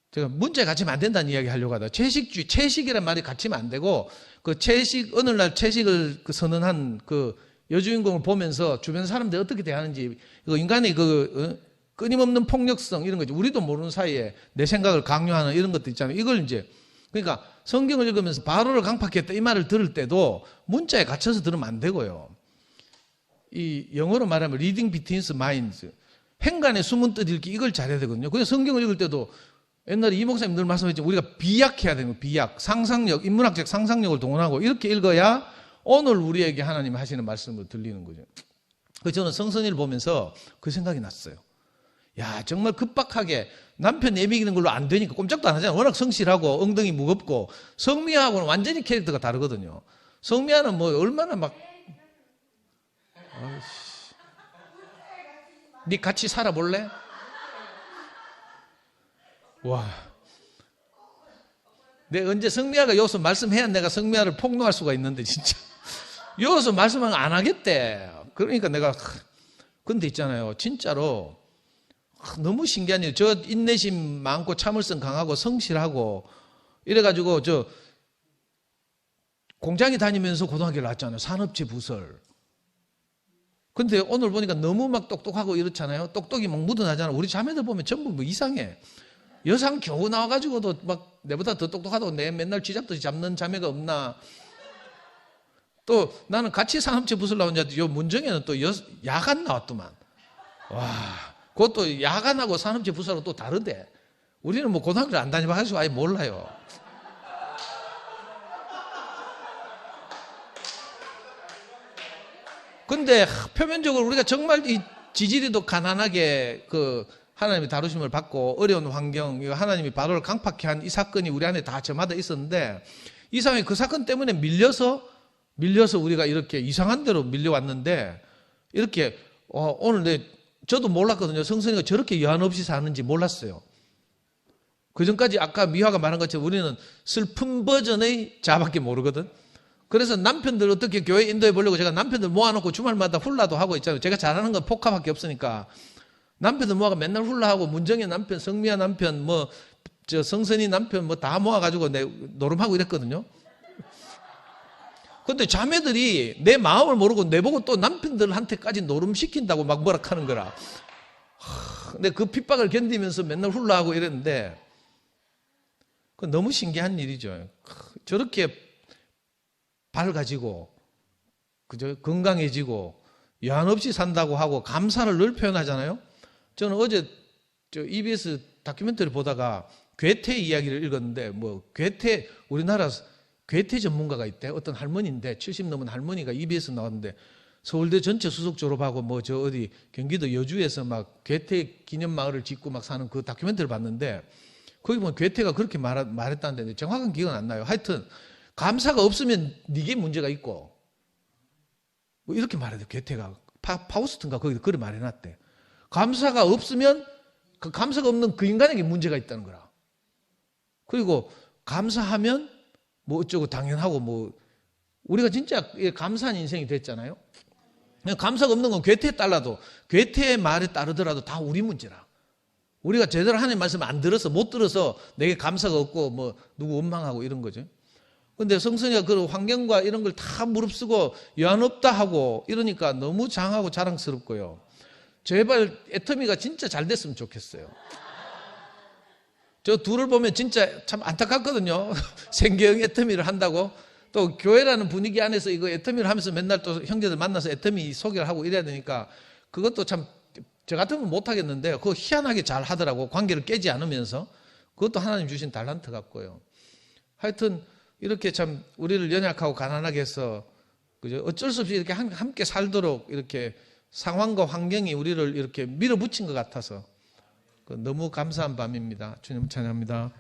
제가 문제에 갇히면 안 된다는 이야기 하려고 하다. 채식이란 말이 갇히면 안 되고 그 채식 어느 날 채식을 그 선언한 그 여주인공을 보면서 주변 사람들이 어떻게 대하는지 인간의 끊임없는 폭력성 이런 거죠. 우리도 모르는 사이에 내 생각을 강요하는 이런 것도 있잖아요. 이걸 이제 그러니까 성경을 읽으면서 바로를 강팍했다 이 말을 들을 때도 문자에 갇혀서 들으면 안 되고요. 이 영어로 말하면 reading between minds 행간의 숨은 뜻 읽기 이걸 잘해야 되거든요. 그래서 성경을 읽을 때도 옛날에 이 목사님 늘 말씀하셨지만 우리가 비약해야 되는 거예요. 비약, 상상력, 인문학적 상상력을 동원하고 이렇게 읽어야 오늘 우리에게 하나님 하시는 말씀으로 들리는 거죠. 그래서 저는 성선이를 보면서 그 생각이 났어요. 야 정말 급박하게 남편 내미기는 걸로 안 되니까 꼼짝도 안 하잖아요. 워낙 성실하고 엉덩이 무겁고 성미아하고는 완전히 캐릭터가 다르거든요. 성미아는 뭐 얼마나 막 네 같이 살아볼래? 와, 내가 언제 성미아가 여기서 말씀해야 내가 성미아를 폭로할 수가 있는데 진짜 여기서 말씀을 안 하겠대. 그러니까 내가 근데 있잖아요. 진짜로 너무 신기한 일. 저 인내심 많고 참을성 강하고 성실하고 이래가지고 저 공장에 다니면서 고등학교를 나왔잖아요. 산업체 부설. 근데 오늘 보니까 너무 막 똑똑하고 이렇잖아요. 똑똑이 막 묻어나잖아요. 우리 자매들 보면 전부 뭐 이상해. 여상 겨우 나와가지고도 막 내보다 더 똑똑하다고 내 맨날 쥐잡듯이 잡는 자매가 없나. 또 나는 같이 산업체 부술 나오는데 요 문정에는 또 야간 나왔더만. 와, 그것도 야간하고 산업체 부술하고 또 다르대. 우리는 뭐 고등학교를 안 다녀봐가지고 아예 몰라요. 근데 표면적으로 우리가 정말 이 지지리도 가난하게 그 하나님의 다루심을 받고 어려운 환경, 하나님이 바로를 강팍케 한 이 사건이 우리 안에 다 저마다 있었는데 이 사람이 그 사건 때문에 밀려서 우리가 이렇게 이상한 데로 밀려왔는데 이렇게 오늘 저도 몰랐거든요. 성선이가 저렇게 여한 없이 사는지 몰랐어요. 그 전까지 아까 미화가 말한 것처럼 우리는 슬픈 버전의 자밖에 모르거든. 그래서 남편들 어떻게 교회 인도해 보려고 제가 남편들 모아놓고 주말마다 훌라도 하고 있잖아요. 제가 잘하는 건 포카밖에 없으니까 남편들 모아가 맨날 훌라하고 문정의 남편, 성미아 남편, 뭐 저 성선이 남편 뭐 다 모아가지고 노름하고 이랬거든요. 근데 자매들이 내 마음을 모르고 내보고 또 남편들한테까지 노름시킨다고 막 뭐라 하는 거라. 근데 그 핍박을 견디면서 맨날 훌라하고 이랬는데 그 너무 신기한 일이죠. 저렇게 밝아지고 그저 건강해지고 여한 없이 산다고 하고 감사를 늘 표현하잖아요. 저는 어제 EBS 다큐멘터리 보다가 괴테 이야기를 읽었는데 뭐 괴테 우리나라 괴테 전문가가 있대. 어떤 할머니인데 70 넘은 할머니가 EBS 나왔는데 서울대 전체 수석 졸업하고 뭐 저 어디 경기도 여주에서 막 괴테 기념마을을 짓고 막 사는 그 다큐멘터리를 봤는데 거기 보면 괴테가 그렇게 말했다는데 정확한 기억은 안 나요. 하여튼 감사가 없으면 네게 문제가 있고 뭐 이렇게 말해도 괴테가 파우스트인가 거기 그렇게 말해놨대. 감사가 없으면 그 감사가 없는 그 인간에게 문제가 있다는 거라. 그리고 감사하면 뭐 어쩌고 당연하고 뭐 우리가 진짜 감사한 인생이 됐잖아요. 감사가 없는 건 괴테에 따라도 괴테의 말에 따르더라도 다 우리 문제라. 우리가 제대로 하나님 말씀을 안 들어서 못 들어서 내게 감사가 없고 뭐 누구 원망하고 이런 거죠. 근데 성선이가 그 환경과 이런 걸 다 무릅쓰고 여한 없다 하고 이러니까 너무 장하고 자랑스럽고요. 제발 애터미가 진짜 잘 됐으면 좋겠어요. 저 둘을 보면 진짜 참 안타깝거든요. 생계형 애터미를 한다고. 또 교회라는 분위기 안에서 이거 애터미를 하면서 맨날 또 형제들 만나서 애터미 소개를 하고 이래야 되니까 그것도 참 저 같으면 못하겠는데 그거 희한하게 잘 하더라고. 관계를 깨지 않으면서. 그것도 하나님 주신 달란트 같고요. 하여튼 이렇게 참 우리를 연약하고 가난하게 해서 그죠? 어쩔 수 없이 이렇게 함께 살도록 이렇게 상황과 환경이 우리를 이렇게 밀어붙인 것 같아서 너무 감사한 밤입니다. 주님 찬양합니다.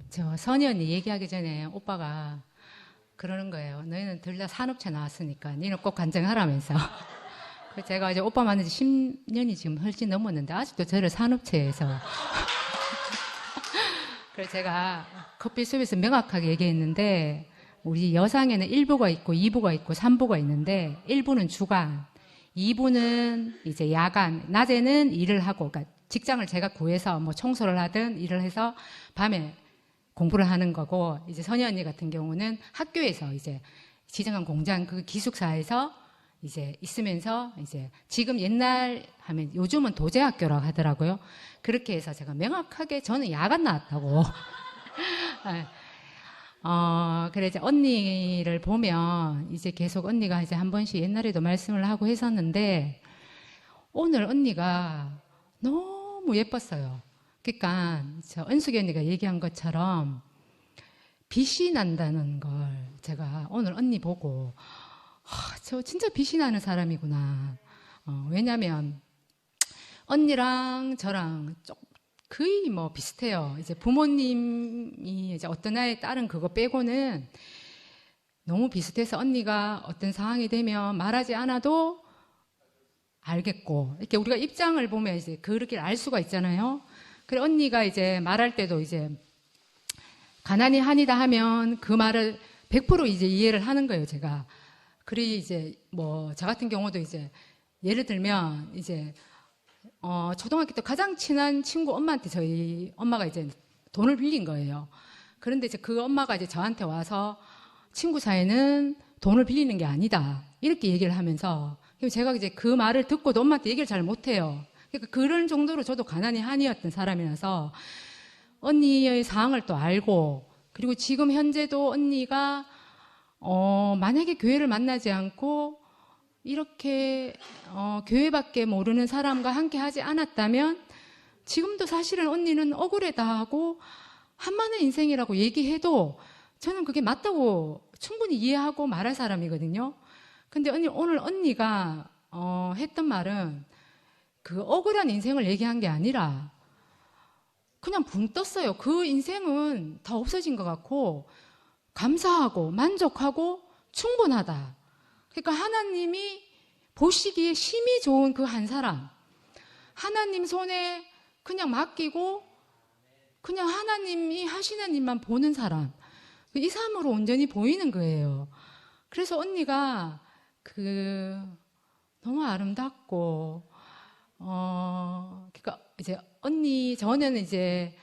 저 선희 언니 얘기하기 전에 오빠가 그러는 거예요. 너희는 둘 다 산업체 나왔으니까 너희는 꼭 간증하라면서. 그래서 제가 이제 오빠 만난 지 10년이 지금 훨씬 넘었는데 아직도 저를 산업체에서. 그래서 제가 커피숍에서 명확하게 얘기했는데 우리 여상에는 1부가 있고 2부가 있고 3부가 있는데 1부는 주간, 2부는 이제 야간, 낮에는 일을 하고, 그러니까 직장을 제가 구해서 뭐 청소를 하든 일을 해서 밤에 공부를 하는 거고, 이제 선희 언니 같은 경우는 학교에서 이제 지정한 공장 그 기숙사에서 이제 있으면서 이제 지금 옛날 하면 요즘은 도제학교라고 하더라고요. 그렇게 해서 제가 명확하게 저는 야간 나왔다고. 그래 이제 언니를 보면 이제 계속 언니가 이제 한 번씩 옛날에도 말씀을 하고 했었는데 오늘 언니가 너무 예뻤어요. 그러니까 저 은숙이 언니가 얘기한 것처럼 빛이 난다는 걸 제가 오늘 언니 보고 저 진짜 빛이 나는 사람이구나. 왜냐면 언니랑 저랑 거의 뭐 비슷해요. 이제 부모님이 이제 어떤 아이에 따른 그거 빼고는 너무 비슷해서 언니가 어떤 상황이 되면 말하지 않아도 알겠고, 이렇게 우리가 입장을 보면 이제 그렇게 알 수가 있잖아요. 그래 언니가 이제 말할 때도 이제 가난이 한이다 하면 그 말을 100% 이제 이해를 하는 거예요, 제가. 그래 이제 뭐 저 같은 경우도 이제 예를 들면 이제 초등학교 때 가장 친한 친구 엄마한테 저희 엄마가 이제 돈을 빌린 거예요. 그런데 이제 그 엄마가 이제 저한테 와서 친구 사이는 돈을 빌리는 게 아니다 이렇게 얘기를 하면서 그럼 제가 이제 그 말을 듣고도 엄마한테 얘기를 잘 못해요. 그러니까 그런 정도로 저도 가난이 한이었던 사람이라서 언니의 상황을 또 알고, 그리고 지금 현재도 언니가 만약에 교회를 만나지 않고 이렇게 교회밖에 모르는 사람과 함께 하지 않았다면 지금도 사실은 언니는 억울하다 하고 한많은 인생이라고 얘기해도 저는 그게 맞다고 충분히 이해하고 말할 사람이거든요. 근데 오늘 언니가 했던 말은 그 억울한 인생을 얘기한 게 아니라 그냥 붕 떴어요. 그 인생은 다 없어진 것 같고 감사하고 만족하고 충분하다. 그러니까 하나님이 보시기에 심히 좋은 그 한 사람, 하나님 손에 그냥 맡기고 그냥 하나님이 하시는 일만 보는 사람, 이 삶으로 온전히 보이는 거예요. 그래서 언니가 너무 아름답고 그러니까 이제 저는 이제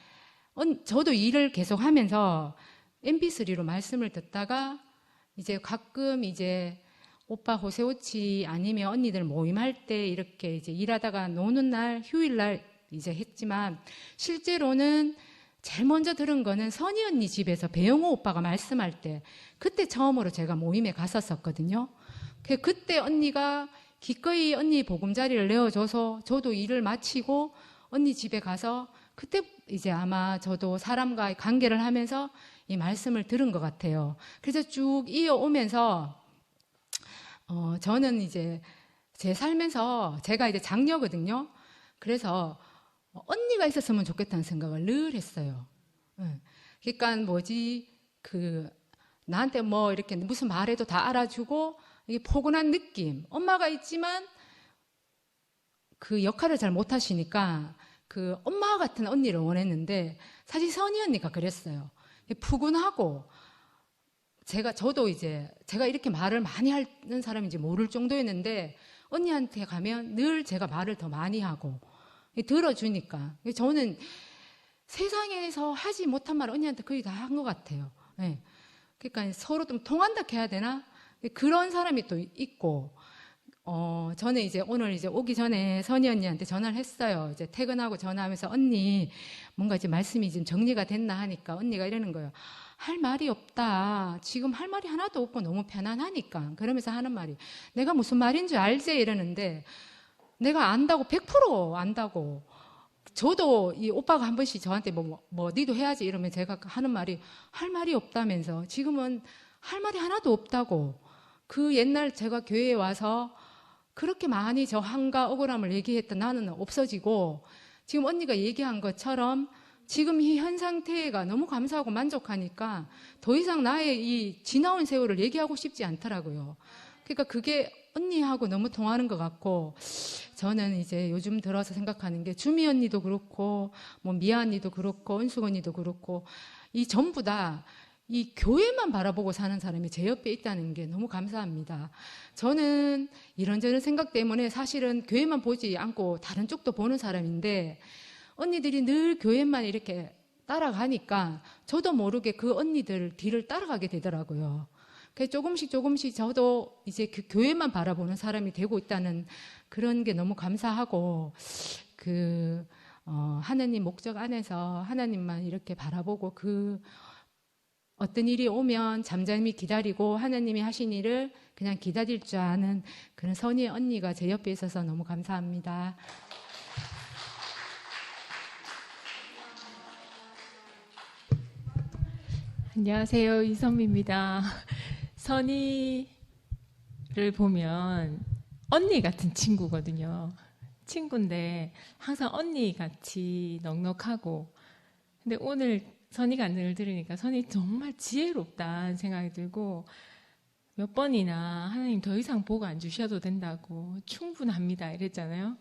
저도 일을 계속 하면서 MP3로 말씀을 듣다가 이제 가끔 이제 오빠 호세오치 아니면 언니들 모임할 때 이렇게 이제 일하다가 노는 날, 휴일날 이제 했지만 실제로는 제일 먼저 들은 거는 선희 언니 집에서 배영호 오빠가 말씀할 때 그때 처음으로 제가 모임에 갔었거든요. 그때 언니가 기꺼이 언니 보금자리를 내어줘서 저도 일을 마치고 언니 집에 가서 그때 이제 아마 저도 사람과의 관계를 하면서 이 말씀을 들은 것 같아요. 그래서 쭉 이어오면서 저는 이제 제 삶에서 제가 이제 장녀거든요. 그래서 언니가 있었으면 좋겠다는 생각을 늘 했어요. 그러니까 나한테 뭐 이렇게 무슨 말해도 다 알아주고 이게 포근한 느낌. 엄마가 있지만 그 역할을 잘 못하시니까 그 엄마 같은 언니를 원했는데 사실 선희 언니가 그랬어요. 푸근하고 저도 이제 제가 이렇게 말을 많이 하는 사람인지 모를 정도였는데 언니한테 가면 늘 제가 말을 더 많이 하고 들어주니까 저는 세상에서 하지 못한 말을 언니한테 거의 다 한 것 같아요. 그러니까 서로 좀 통한다 해야 되나? 그런 사람이 또 있고, 저는 이제 오늘 이제 오기 전에 선희 언니한테 전화를 했어요. 이제 퇴근하고 전화하면서 언니, 뭔가 이제 말씀이 좀 정리가 됐나 하니까 언니가 이러는 거예요. 할 말이 없다. 지금 할 말이 하나도 없고 너무 편안하니까. 그러면서 하는 말이, 내가 무슨 말인 줄 알지? 이러는데, 내가 안다고, 100% 안다고. 저도 이 오빠가 한 번씩 저한테 니도 해야지 이러면 제가 하는 말이 할 말이 없다면서 지금은 할 말이 하나도 없다고. 그 옛날 제가 교회에 와서 그렇게 많이 저 한가 억울함을 얘기했던 나는 없어지고 지금 언니가 얘기한 것처럼 지금 이 현 상태가 너무 감사하고 만족하니까 더 이상 나의 이 지나온 세월을 얘기하고 싶지 않더라고요. 그러니까 그게 언니하고 너무 통하는 것 같고 저는 이제 요즘 들어서 생각하는 게 주미 언니도 그렇고 미아 언니도 그렇고 은숙 언니도 그렇고 이 전부 다 이 교회만 바라보고 사는 사람이 제 옆에 있다는 게 너무 감사합니다. 저는 이런저런 생각 때문에 사실은 교회만 보지 않고 다른 쪽도 보는 사람인데 언니들이 늘 교회만 이렇게 따라가니까 저도 모르게 그 언니들 뒤를 따라가게 되더라고요. 그래서 조금씩 저도 이제 그 교회만 바라보는 사람이 되고 있다는 그런 게 너무 감사하고 하나님 목적 안에서 하나님만 이렇게 바라보고 어떤 일이 오면 잠잠히 기다리고 하나님이 하신 일을 그냥 기다릴 줄 아는 그런 선희 언니가 제 옆에 있어서 너무 감사합니다. 안녕하세요. 이선미입니다. 선희를 보면 언니 같은 친구거든요. 친구인데 항상 언니 같이 넉넉하고 근데 오늘 선희가 안내를 들으니까 선희 정말 지혜롭다는 생각이 들고 몇 번이나 하나님 더 이상 복 안 주셔도 된다고 충분합니다 이랬잖아요.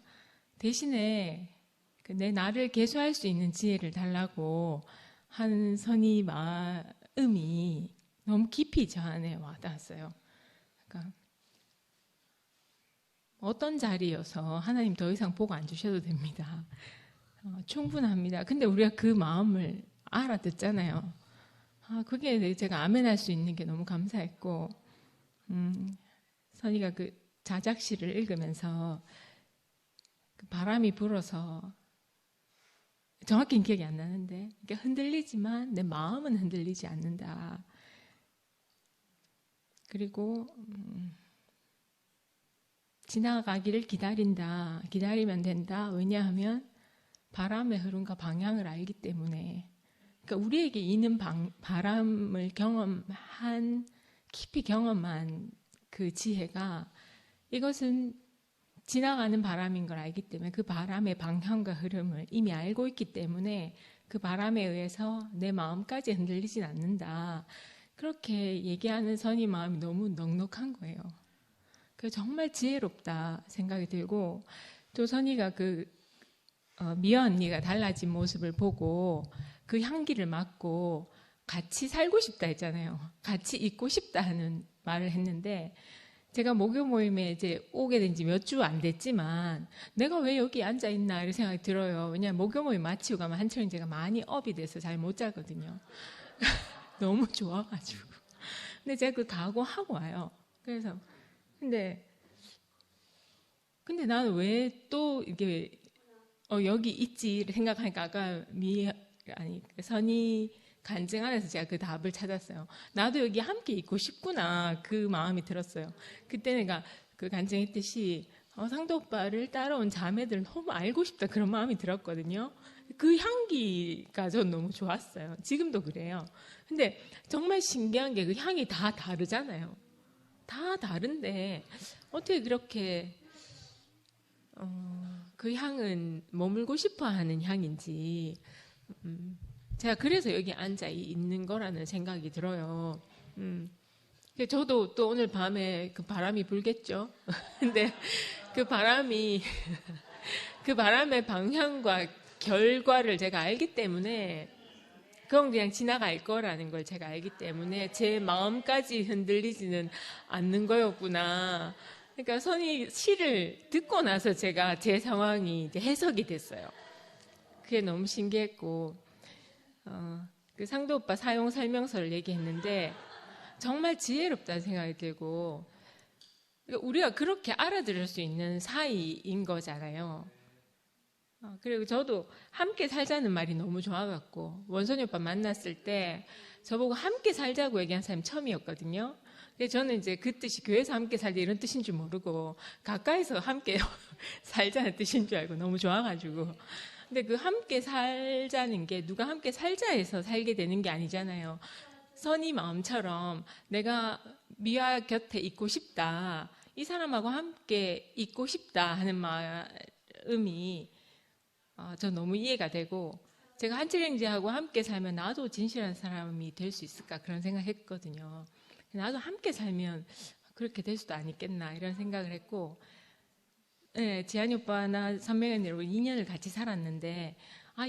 대신에 내 나를 계수할 수 있는 지혜를 달라고 한 선희 마음이 너무 깊이 저 안에 와닿았어요. 그러니까 어떤 자리여서 하나님 더 이상 복 안 주셔도 됩니다. 충분합니다. 근데 우리가 그 마음을 알아듣잖아요. 그게 제가 아멘할 수 있는 게 너무 감사했고 선희가 자작시를 읽으면서 그 바람이 불어서 정확히는 기억이 안 나는데 이게 흔들리지만 내 마음은 흔들리지 않는다. 그리고 지나가기를 기다린다. 기다리면 된다. 왜냐하면 바람의 흐름과 방향을 알기 때문에. 그러니까 우리에게 있는 바람을 깊이 경험한 그 지혜가 이것은 지나가는 바람인 걸 알기 때문에 그 바람의 방향과 흐름을 이미 알고 있기 때문에 그 바람에 의해서 내 마음까지 흔들리진 않는다. 그렇게 얘기하는 선희 마음이 너무 넉넉한 거예요. 그래서 정말 지혜롭다 생각이 들고, 또 선희가 미아 언니가 달라진 모습을 보고 그 향기를 맡고 같이 살고 싶다 했잖아요. 같이 있고 싶다 하는 말을 했는데, 제가 목요 모임에 이제 오게 된 지 몇 주 안 됐지만 내가 왜 여기 앉아 있나 이런 생각이 들어요. 왜냐하면 목요 모임 마치고 가면 한철은 제가 많이 업이 돼서 잘 못 자거든요. 너무 좋아가지고. 근데 제가 그 각오하고 와요. 그래서 근데 나는 왜 또 이게 여기 있지 생각하니까 아까 선희 간증 안에서 제가 그 답을 찾았어요. 나도 여기 함께 있고 싶구나 그 마음이 들었어요. 그때 내가 그 간증했듯이 상도 오빠를 따라온 자매들을 너무 알고 싶다 그런 마음이 들었거든요. 그 향기가 전 너무 좋았어요. 지금도 그래요. 근데 정말 신기한 게 그 향이 다 다르잖아요. 다 다른데 어떻게 그렇게 그 향은 머물고 싶어하는 향인지 제가 그래서 여기 앉아 있는 거라는 생각이 들어요. 저도 또 오늘 밤에 그 바람이 불겠죠. 근데 그 바람의 방향과 결과를 제가 알기 때문에 그건 그냥 지나갈 거라는 걸 제가 알기 때문에 제 마음까지 흔들리지는 않는 거였구나. 그러니까 선희 시를 듣고 나서 제가 제 상황이 이제 해석이 됐어요. 그게 너무 신기했고, 그 상도 오빠 사용 설명서를 얘기했는데 정말 지혜롭다는 생각이 들고, 우리가 그렇게 알아들을 수 있는 사이인 거잖아요. 그리고 저도 함께 살자는 말이 너무 좋아갖고 원선이 오빠 만났을 때 저보고 함께 살자고 얘기한 사람이 처음이었거든요. 근데 저는 이제 그 뜻이 교회에서 함께 살자 이런 뜻인 줄 모르고 가까이서 함께 살자는 뜻인 줄 알고 너무 좋아가지고. 근데 그 함께 살자는 게 누가 함께 살자 해서 살게 되는 게 아니잖아요. 선희 마음처럼 내가 미아 곁에 있고 싶다, 이 사람하고 함께 있고 싶다 하는 마음이 저 너무 이해가 되고, 제가 한철 형제하고 함께 살면 나도 진실한 사람이 될 수 있을까 그런 생각했거든요. 나도 함께 살면 그렇게 될 수도 아니겠나 이런 생각을 했고, 네, 지한이 오빠나 선명이 언니하고 2년을 같이 살았는데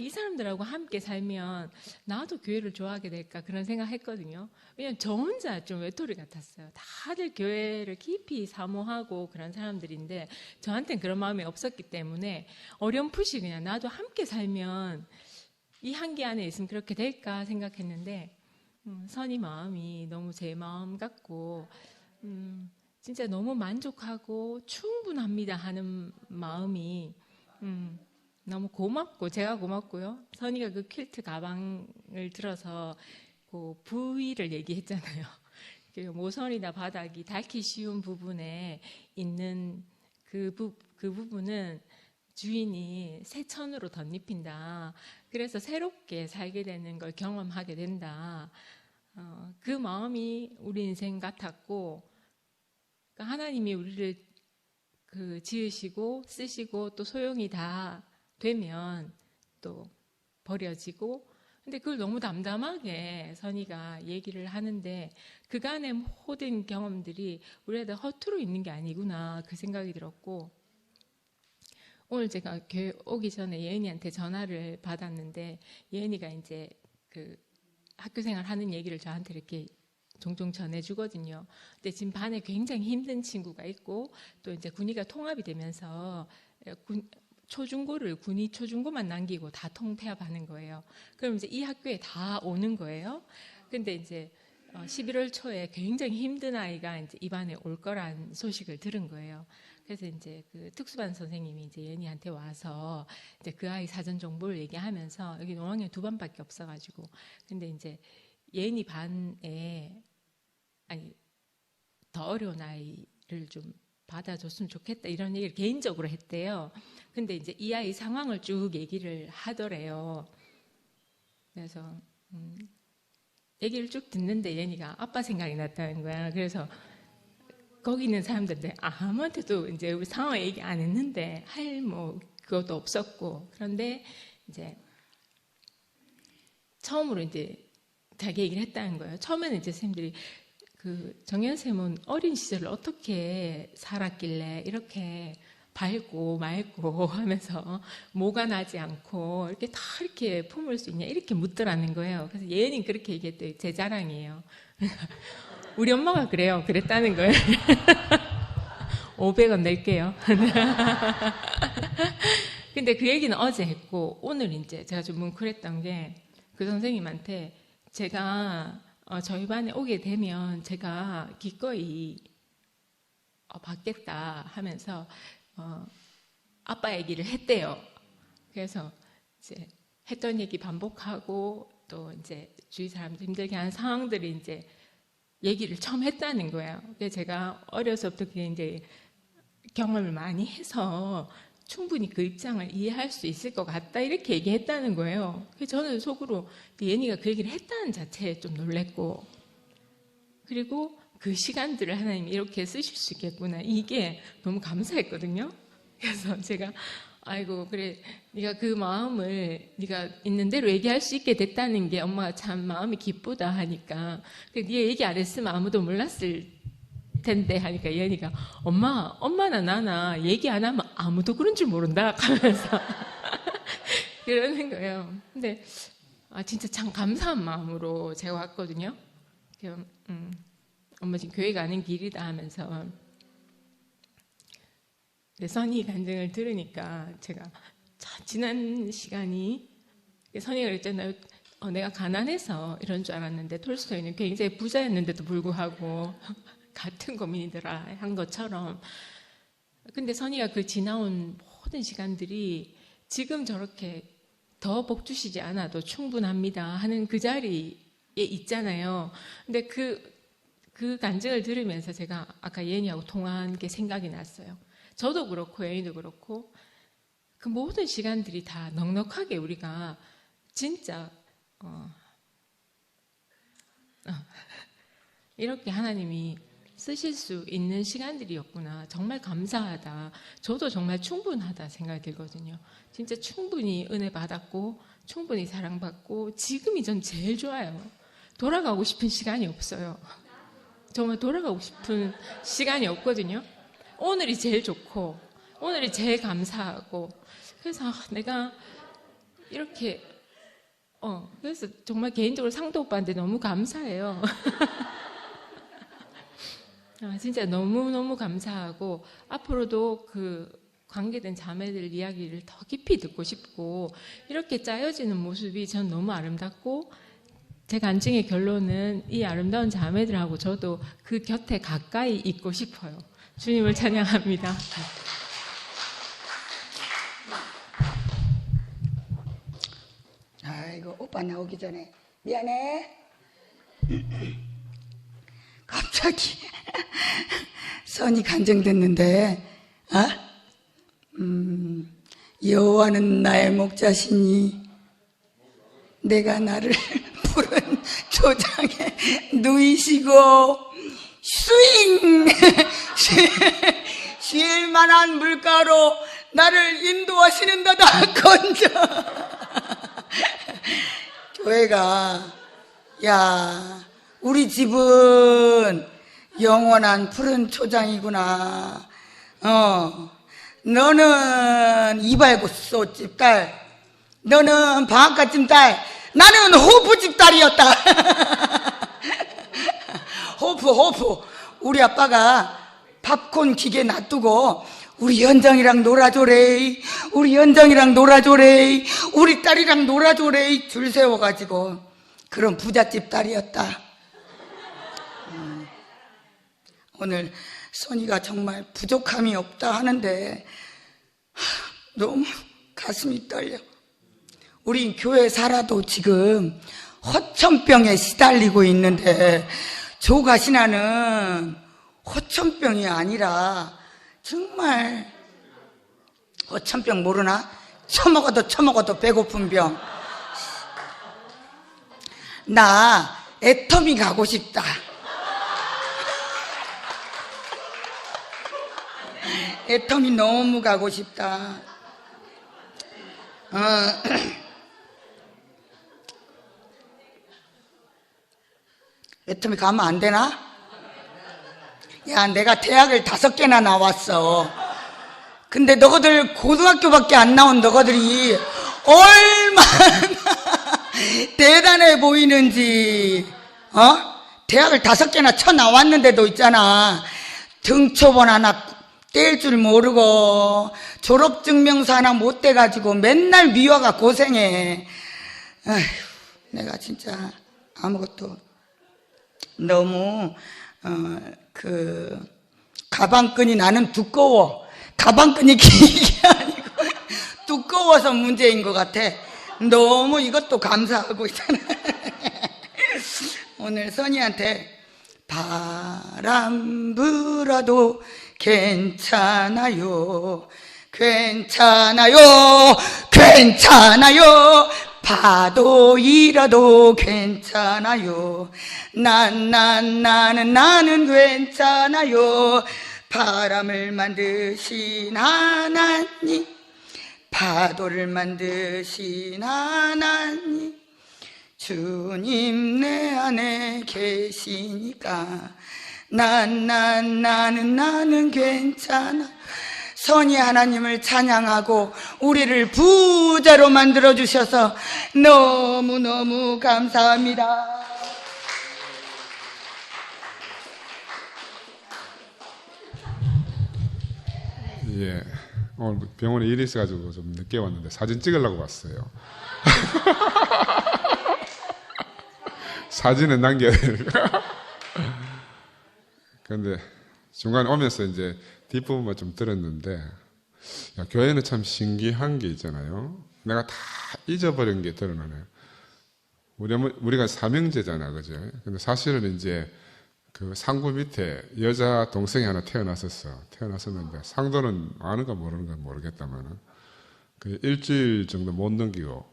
이 사람들하고 함께 살면 나도 교회를 좋아하게 될까 그런 생각했거든요. 왜냐면 저 혼자 좀 외톨이 같았어요. 다들 교회를 깊이 사모하고 그런 사람들인데 저한테는 그런 마음이 없었기 때문에 어렴풋이 그냥 나도 함께 살면 이 향기 안에 있으면 그렇게 될까 생각했는데 선희 마음이 너무 제 마음 같고 진짜 너무 만족하고 충분합니다 하는 마음이 너무 고맙고 제가 고맙고요. 선희가 그 퀼트 가방을 들어서 그 부위를 얘기했잖아요. 모서리나 바닥이 닳기 쉬운 부분에 있는 그 부분은 주인이 새 천으로 덧입힌다. 그래서 새롭게 살게 되는 걸 경험하게 된다. 그 마음이 우리 인생 같았고, 그러니까 하나님이 우리를 지으시고 쓰시고 또 소용이 다 되면 또 버려지고, 근데 그걸 너무 담담하게 선희가 얘기를 하는데 그간의 모든 경험들이 우리한테 허투루 있는 게 아니구나 그 생각이 들었고, 오늘 제가 교회 오기 전에 예은이한테 전화를 받았는데 예은이가 이제 그 학교생활 하는 얘기를 저한테 이렇게 종종 전해주거든요. 근데 지금 반에 굉장히 힘든 친구가 있고 또 이제 군의가 통합이 되면서 군의 초중고만 남기고 다 통폐합하는 거예요. 그럼 이제 이 학교에 다 오는 거예요. 근데 이제 11월 초에 굉장히 힘든 아이가 이제 입안에 올 거란 소식을 들은 거예요. 그래서 이제 그 특수반 선생님이 이제 예은이한테 와서 이제 그 아이 사전 정보를 얘기하면서 여기 5학년 2반밖에 없어가지고 근데 이제 예은이 반에 아니 더 어려운 아이를 좀 받아줬으면 좋겠다 이런 얘기를 개인적으로 했대요. 근데 이제 이 아이 상황을 쭉 얘기를 하더래요. 그래서 얘기를 쭉 듣는데 예은이가 아빠 생각이 났다는 거야. 그래서 거기 있는 사람들한테 아무한테도 이제 우리 상황 얘기 안 했는데 할 뭐 그것도 없었고 그런데 이제 처음으로 이제 자기 얘기를 했다는 거예요. 처음에는 이제 선생님들이 그 정연 쌤은 어린 시절을 어떻게 살았길래 이렇게 밝고 맑고 하면서 모가 나지 않고 이렇게 다 이렇게 품을 수 있냐 이렇게 묻더라는 거예요. 그래서 예은이는 그렇게 얘기했대요. 제 자랑이에요. 우리 엄마가 그래요. 그랬다는 거예요. 500원 낼게요. 근데 그 얘기는 어제 했고 오늘 이제 제가 좀 뭉클했던 게 그 선생님한테 제가 저희 반에 오게 되면 제가 기꺼이 받겠다 하면서 아빠 얘기를 했대요. 그래서 이제 했던 얘기 반복하고 또 이제 주위 사람들 힘들게 하는 상황들이 이제 얘기를 처음 했다는 거예요. 그래서 제가 어려서부터 이제 경험을 많이 해서 충분히 그 입장을 이해할 수 있을 것 같다 이렇게 얘기했다는 거예요. 그래서 저는 속으로 예은이가 그 얘기를 했다는 자체에 좀 놀랬고 그리고 그 시간들을 하나님이 이렇게 쓰실 수 있겠구나 이게 너무 감사했거든요. 그래서 제가 아이고 그래 네가 그 마음을 네가 있는 대로 얘기할 수 있게 됐다는 게 엄마가 참 마음이 기쁘다 하니까 네 얘기 안 했으면 아무도 몰랐을 텐데 하니까 예은이가 엄마나 나나 얘기 안 하면 아무도 그런 줄 모른다 하면서 그러는 거예요. 근데 진짜 참 감사한 마음으로 제가 왔거든요. 엄마 지금 교회 가는 길이다 하면서 선희 간증을 들으니까 제가 지난 시간이 선희가 그랬잖아요. 내가 가난해서 이런 줄 알았는데 톨스토이는 굉장히 부자였는데도 불구하고 같은 고민이더라 한 것처럼 근데 선희가 그 지나온 모든 시간들이 지금 저렇게 더 복 주시지 않아도 충분합니다 하는 그 자리에 있잖아요. 근데 그 간증을 들으면서 제가 아까 예은이하고 통화한 게 생각이 났어요. 저도 그렇고 예은이도 그렇고 그 모든 시간들이 다 넉넉하게 우리가 진짜 이렇게 하나님이 쓰실 수 있는 시간들이었구나. 정말 감사하다. 저도 정말 충분하다 생각이 들거든요. 진짜 충분히 은혜 받았고 충분히 사랑받고 지금이 전 제일 좋아요. 돌아가고 싶은 시간이 없어요. 정말 돌아가고 싶은 시간이 없거든요. 오늘이 제일 좋고 오늘이 제일 감사하고 그래서 내가 이렇게 그래서 정말 개인적으로 상도 오빠한테 너무 감사해요. 진짜 너무너무 감사하고 앞으로도 그 관계된 자매들 이야기를 더 깊이 듣고 싶고 이렇게 짜여지는 모습이 전 너무 아름답고 제 간증의 결론은 이 아름다운 자매들하고 저도 그 곁에 가까이 있고 싶어요. 주님을 찬양합니다. 아이고 오빠 나오기 전에 미안해. 갑자기 선이 간증 듣는데 여호와는 나의 목자시니 내가 나를 푸른 초장에 누이시고 스윙 쉴 만한 물가로 나를 인도하시는다다 건져. 교회가 야 우리 집은 영원한 푸른 초장이구나. 너는 이발소집 딸, 너는 방앗간집 딸, 나는 호프집 딸이었다. 호프. 우리 아빠가 팝콘 기계 놔두고 우리 연정이랑 놀아줘래, 우리 연정이랑 놀아줘래, 우리 딸이랑 놀아줘래 줄 세워가지고 그런 부잣집 딸이었다. 오늘 선이가 정말 부족함이 없다 하는데 너무 가슴이 떨려. 우리 교회 살아도 지금 허천병에 시달리고 있는데 조가시나는 허천병이 아니라 정말 허천병 모르나? 처먹어도 배고픈 병. 나 애터미 가고 싶다. 애터미 너무 가고 싶다. 애터미 가면 안 되나? 야, 내가 대학을 5개나 나왔어. 근데 너희들 고등학교밖에 안 나온 너희들이 얼마나 대단해 보이는지. 대학을 5개나 쳐 나왔는데도 있잖아, 등초본 하나 뗄 줄 모르고 졸업증명서 하나 못 떼가지고 맨날 미화가 고생해. 아휴, 내가 진짜 아무것도 너무 가방끈이 나는 두꺼워. 가방끈이 긴 게 아니고 두꺼워서 문제인 것 같아. 너무 이것도 감사하고 있잖아. 오늘 선이한테 바람 불어도 괜찮아요, 괜찮아요, 괜찮아요. 파도 일어도 괜찮아요. 나는 괜찮아요. 바람을 만드신 하나님, 파도를 만드신 하나님, 주님 내 안에 계시니까 나는 괜찮아. 선이 하나님을 찬양하고 우리를 부자로 만들어주셔서 너무너무 감사합니다. 예, 오늘 병원에 일이 있어가지고 좀 늦게 왔는데 사진 찍으려고 왔어요. 사진은 남겨야 되니까. 근데 중간에 오면서 이제 뒷부분만 좀 들었는데, 야, 교회는 참 신기한 게 있잖아요. 내가 다 잊어버린 게 드러나네요. 우리가 삼형제잖아, 그죠? 근데 사실은 이제 그 상구 밑에 여자 동생이 하나 태어났었는데, 상도는 아는가 모르는가 모르겠다만은, 그 일주일 정도 못 넘기고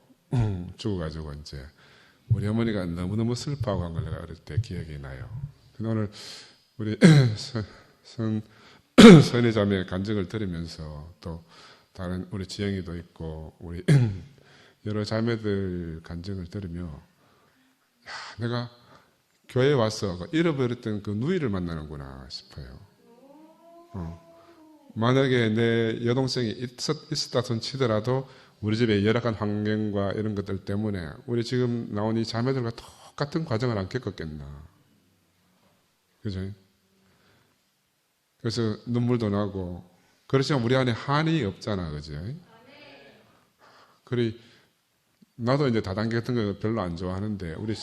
죽어가지고 이제 우리 어머니가 너무너무 슬퍼하고 한 걸 내가 어릴 때 기억이 나요. 근데 오늘 우리 선희 자매의 간증을 들으면서 또 다른 우리 지영이도 있고 우리 여러 자매들 간증을 들으며, 야, 내가 교회에 와서 잃어버렸던 그 누이를 만나는구나 싶어요. 만약에 내 여동생이 있었다 손 치더라도 우리 집의 열악한 환경과 이런 것들 때문에 우리 지금 나온 이 자매들과 똑같은 과정을 안 겪었겠나. 그죠? 그래서 눈물도 나고, 그렇지만 우리 안에 한이 없잖아, 그죠? 그래, 나도 이제 다단계 같은 거 별로 안 좋아하는데, 우리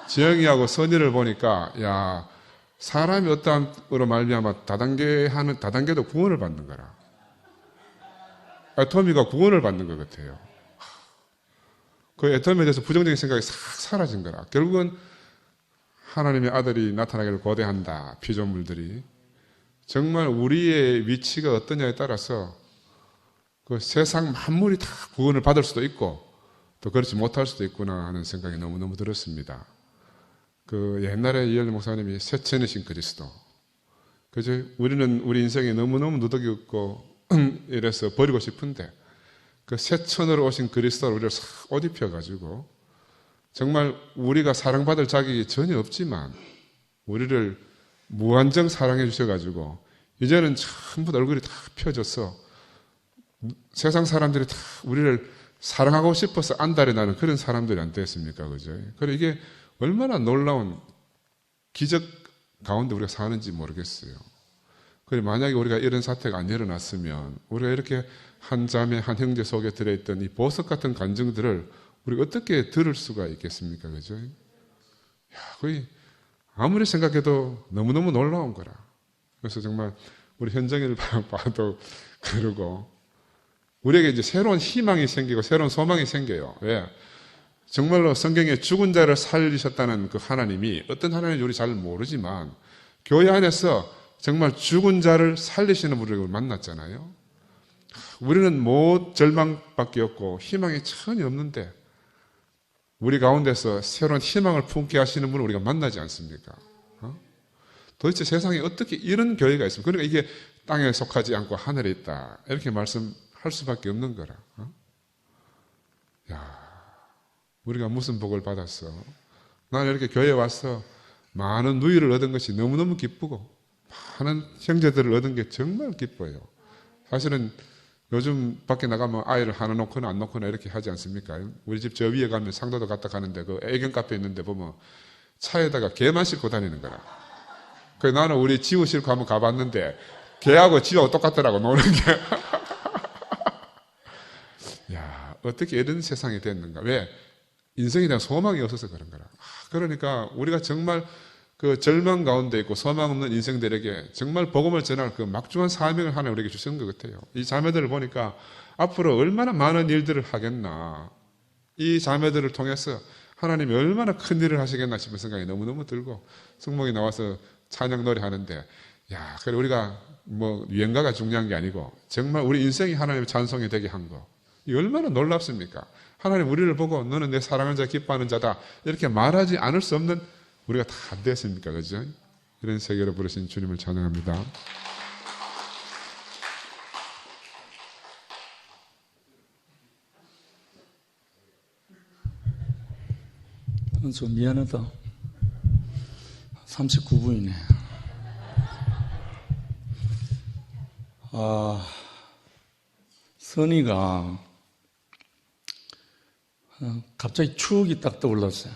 지영이하고 선이를 보니까, 야, 사람이 어떠함으로 말미암아 다단계도 구원을 받는 거라. 애터미가 구원을 받는 것 같아요. 그 애터미에 대해서 부정적인 생각이 싹 사라진 거라. 결국은 하나님의 아들이 나타나기를 고대한다, 피조물들이. 정말 우리의 위치가 어떠냐에 따라서 그 세상 만물이 다 구원을 받을 수도 있고 또 그렇지 못할 수도 있구나 하는 생각이 너무너무 들었습니다. 그 옛날에 이현주 목사님이 세천이신 그리스도. 그죠? 우리는 우리 인생에 너무너무 누더기 없고 이래서 버리고 싶은데 그 세천으로 오신 그리스도를 우리를 싹 옷 입혀가지고 정말 우리가 사랑받을 자격이 전혀 없지만 우리를 무한정 사랑해 주셔가지고 이제는 전부 다 얼굴이 다 펴져서 세상 사람들이 다 우리를 사랑하고 싶어서 안달이 나는 그런 사람들이 안 됐습니까? 그죠? 그리고 이게 얼마나 놀라운 기적 가운데 우리가 사는지 모르겠어요. 그리고 만약에 우리가 이런 사태가 안 일어났으면 우리가 이렇게 한 자매, 한 형제 속에 들어있던 이 보석 같은 간증들을 우리가 어떻게 들을 수가 있겠습니까? 그죠? 야, 거의 아무리 생각해도 너무너무 놀라운 거라. 그래서 정말 우리 현정이를 봐도 그러고 우리에게 이제 새로운 희망이 생기고 새로운 소망이 생겨요. 왜? 정말로 성경에 죽은 자를 살리셨다는 그 하나님이 어떤 하나님인지 우리 잘 모르지만 교회 안에서 정말 죽은 자를 살리시는 분을 만났잖아요. 우리는 뭐 절망밖에 없고 희망이 전혀 없는데 우리 가운데서 새로운 희망을 품게 하시는 분을 우리가 만나지 않습니까? 도대체 세상에 어떻게 이런 교회가 있습니까? 그러니까 이게 땅에 속하지 않고 하늘에 있다. 이렇게 말씀할 수밖에 없는 거라. 야, 우리가 무슨 복을 받았어? 나는 이렇게 교회에 와서 많은 누이를 얻은 것이 너무너무 기쁘고 많은 형제들을 얻은 게 정말 기뻐요. 사실은 요즘 밖에 나가면 아이를 하나 놓거나 안 놓거나 이렇게 하지 않습니까? 우리 집 저 위에 가면 상도도 갔다 가는데 그 애견 카페 있는데 보면 차에다가 개만 싣고 다니는 거라. 그래서 나는 우리 지우 싣고 한번 가봤는데 개하고 지우하고 똑같더라고 노는 게. 야, 어떻게 이런 세상이 됐는가? 왜? 인생에 대한 소망이 없어서 그런 거라. 그러니까 우리가 정말 그 절망 가운데 있고 소망 없는 인생들에게 정말 복음을 전할 그 막중한 사명을 하나 우리에게 주시는 것 같아요. 이 자매들을 보니까 앞으로 얼마나 많은 일들을 하겠나. 이 자매들을 통해서 하나님이 얼마나 큰 일을 하시겠나 싶은 생각이 너무너무 들고 성목이 나와서 찬양 노래 하는데 야, 그래 우리가 뭐 유행가가 중요한 게 아니고 정말 우리 인생이 하나님의 찬송이 되게 한 거. 이 얼마나 놀랍습니까? 하나님 우리를 보고 너는 내 사랑하는 자 기뻐하는 자다 이렇게 말하지 않을 수 없는 우리가 다 됐습니까? 그죠? 이런 세계로 부르신 주님을 찬양합니다. 좀 미안하다. 39분이네. 선이가 갑자기 추억이 딱 떠올랐어요.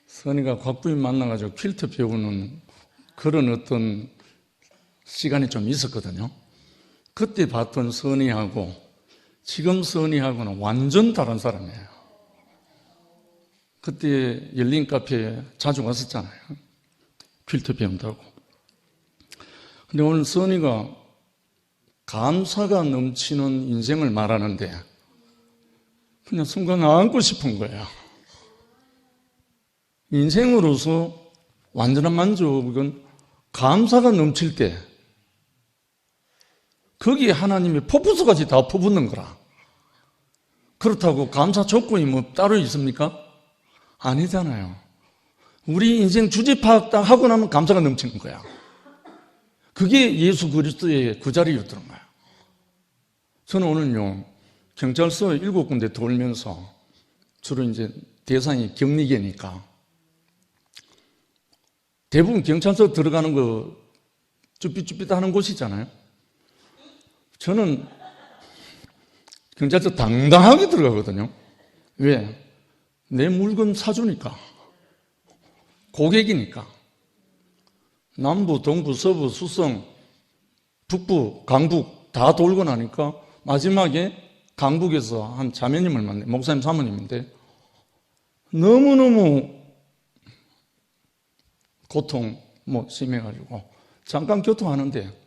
선이가 곽부인 만나가지고 퀼트 배우는 그런 어떤 시간이 좀 있었거든요. 그때 봤던 선이하고 지금 선이하고는 완전 다른 사람이에요. 그때 열린 카페에 자주 왔었잖아요. 퀼트 배운다고. 근데 오늘 선이가 감사가 넘치는 인생을 말하는데 그냥 순간 안고 싶은 거예요. 인생으로서 완전한 만족은 감사가 넘칠 때 거기에 하나님의 포부수까지 다 퍼붓는 거라. 그렇다고 감사 조건이 뭐 따로 있습니까? 아니잖아요. 우리 인생 주제 파악 딱 하고 나면 감사가 넘치는 거야. 그게 예수 그리스도의 그 자리였던 거야. 저는 오늘요 경찰서 7군데 돌면서 주로 이제 대상이 격리계니까 대부분 경찰서 들어가는 거 쭈삣쭈삣 하는 곳이잖아요. 저는 경찰서 당당하게 들어가거든요. 왜? 내 물건 사주니까. 고객이니까. 남부, 동부, 서부, 수성, 북부, 강북 다 돌고 나니까 마지막에 강북에서 한 자매님을 만나요. 목사님 사모님인데 너무너무 고통 심해가지고 잠깐 교통하는데